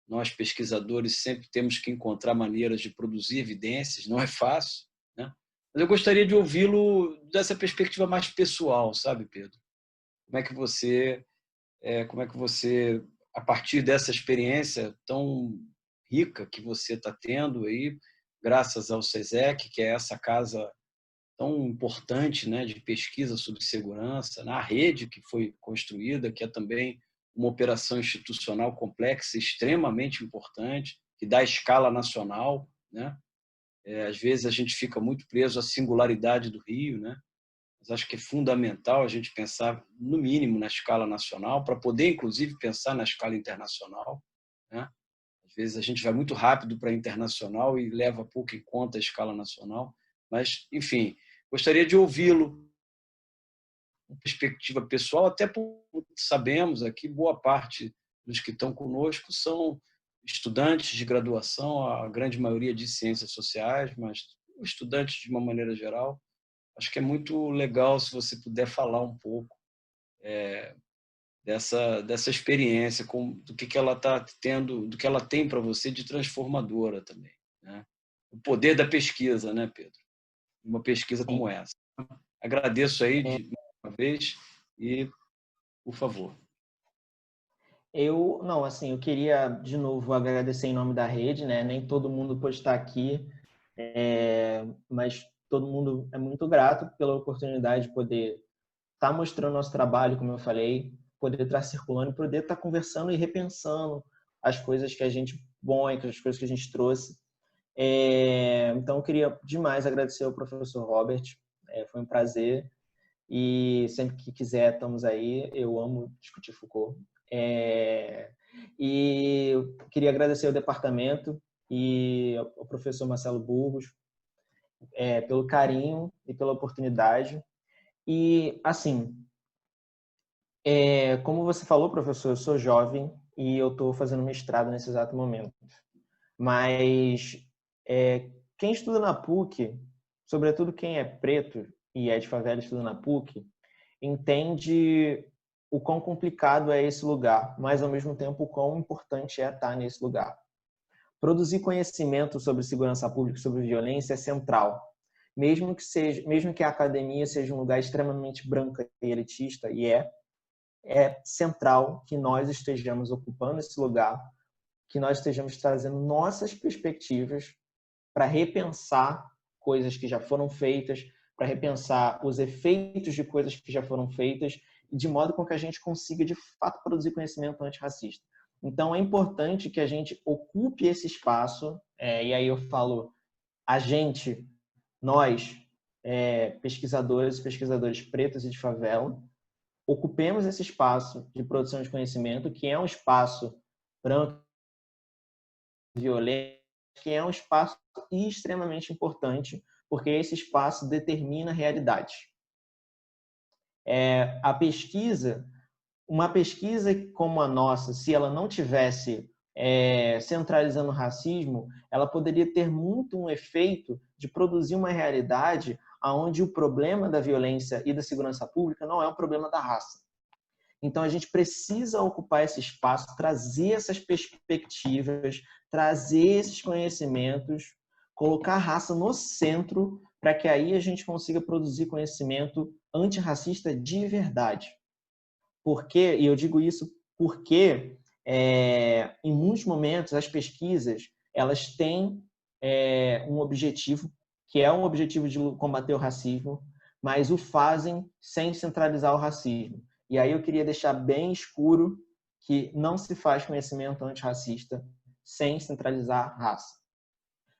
Nós, pesquisadores, sempre temos que encontrar maneiras de produzir evidências, não é fácil, né? Mas eu gostaria de ouvi-lo dessa perspectiva mais pessoal, sabe, Pedro? Como é que você, a partir dessa experiência tão rica que você está tendo aí, graças ao SESEC, que é essa casa tão importante, né, de pesquisa sobre segurança, na rede que foi construída, que é também uma operação institucional complexa, extremamente importante, que dá escala nacional, né? Às vezes a gente fica muito preso à singularidade do Rio, né? Mas acho que é fundamental a gente pensar, no mínimo, na escala nacional, para poder, inclusive, pensar na escala internacional, né? Às vezes a gente vai muito rápido para a internacional e leva pouco em conta a escala nacional. Mas, enfim, gostaria de ouvi-lo com perspectiva pessoal, até porque sabemos aqui, boa parte dos que estão conosco são estudantes de graduação, a grande maioria de ciências sociais, mas estudantes de uma maneira geral. Acho que é muito legal se você puder falar um pouco dessa experiência, do que ela está tendo, do que ela tem para você de transformadora também, né? O poder da pesquisa, né, Pedro? Uma pesquisa como essa. Agradeço aí de uma vez e, por favor. Eu queria de novo agradecer em nome da rede, né? Nem todo mundo pode estar aqui, mas todo mundo é muito grato pela oportunidade de poder estar mostrando nosso trabalho, como eu falei, poder estar circulando, poder estar conversando e repensando as coisas que a gente põe, as coisas que a gente trouxe. Então, eu queria demais agradecer ao professor Robert. Foi um prazer. E sempre que quiser, estamos aí. Eu amo discutir Foucault. E eu queria agradecer ao departamento e ao professor Marcelo Burgos pelo carinho e pela oportunidade. E, assim, como você falou, professor, eu sou jovem e eu estou fazendo mestrado nesse exato momento. Mas quem estuda na PUC, sobretudo quem é preto e é de favela e estuda na PUC, entende o quão complicado é esse lugar, mas ao mesmo tempo o quão importante é estar nesse lugar. Produzir conhecimento sobre segurança pública, sobre violência é central. Mesmo que a academia seja um lugar extremamente branco e elitista, e é central que nós estejamos ocupando esse lugar, que nós estejamos trazendo nossas perspectivas para repensar coisas que já foram feitas, para repensar os efeitos de coisas que já foram feitas, de modo com que a gente consiga, de fato, produzir conhecimento antirracista. Então, é importante que a gente ocupe esse espaço, e aí eu falo a gente, nós, pesquisadores e pesquisadores pretos e de favela, ocupemos esse espaço de produção de conhecimento, que é um espaço branco, violento, que é um espaço extremamente importante, porque esse espaço determina a realidade. Uma pesquisa como a nossa, se ela não tivesse centralizando o racismo, ela poderia ter muito um efeito de produzir uma realidade onde o problema da violência e da segurança pública não é um problema da raça. Então, a gente precisa ocupar esse espaço, trazer essas perspectivas, trazer esses conhecimentos, colocar a raça no centro, para que aí a gente consiga produzir conhecimento antirracista de verdade. Porque, e eu digo isso porque, em muitos momentos, as pesquisas elas têm um objetivo, que é um objetivo de combater o racismo, mas o fazem sem centralizar o racismo. E aí eu queria deixar bem escuro que não se faz conhecimento antirracista sem centralizar a raça.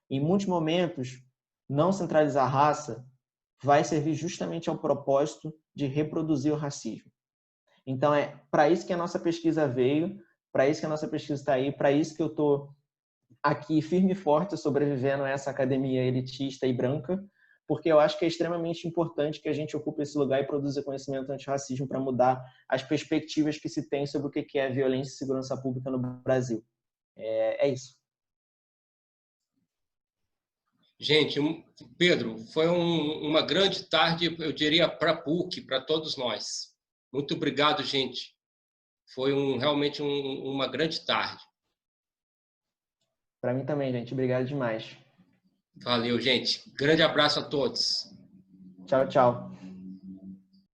Em muitos momentos, não centralizar a raça vai servir justamente ao propósito de reproduzir o racismo. Então, é para isso que a nossa pesquisa veio, para isso que a nossa pesquisa está aí, para isso que eu estou aqui firme e forte sobrevivendo a essa academia elitista e branca, porque eu acho que é extremamente importante que a gente ocupe esse lugar e produza conhecimento antirracismo para mudar as perspectivas que se tem sobre o que é violência e segurança pública no Brasil. É isso. Gente, Pedro, foi uma grande tarde, eu diria, para a PUC, para todos nós. Muito obrigado, gente. Foi realmente uma grande tarde. Para mim também, gente. Obrigado demais. Valeu, gente. Grande abraço a todos. Tchau, tchau.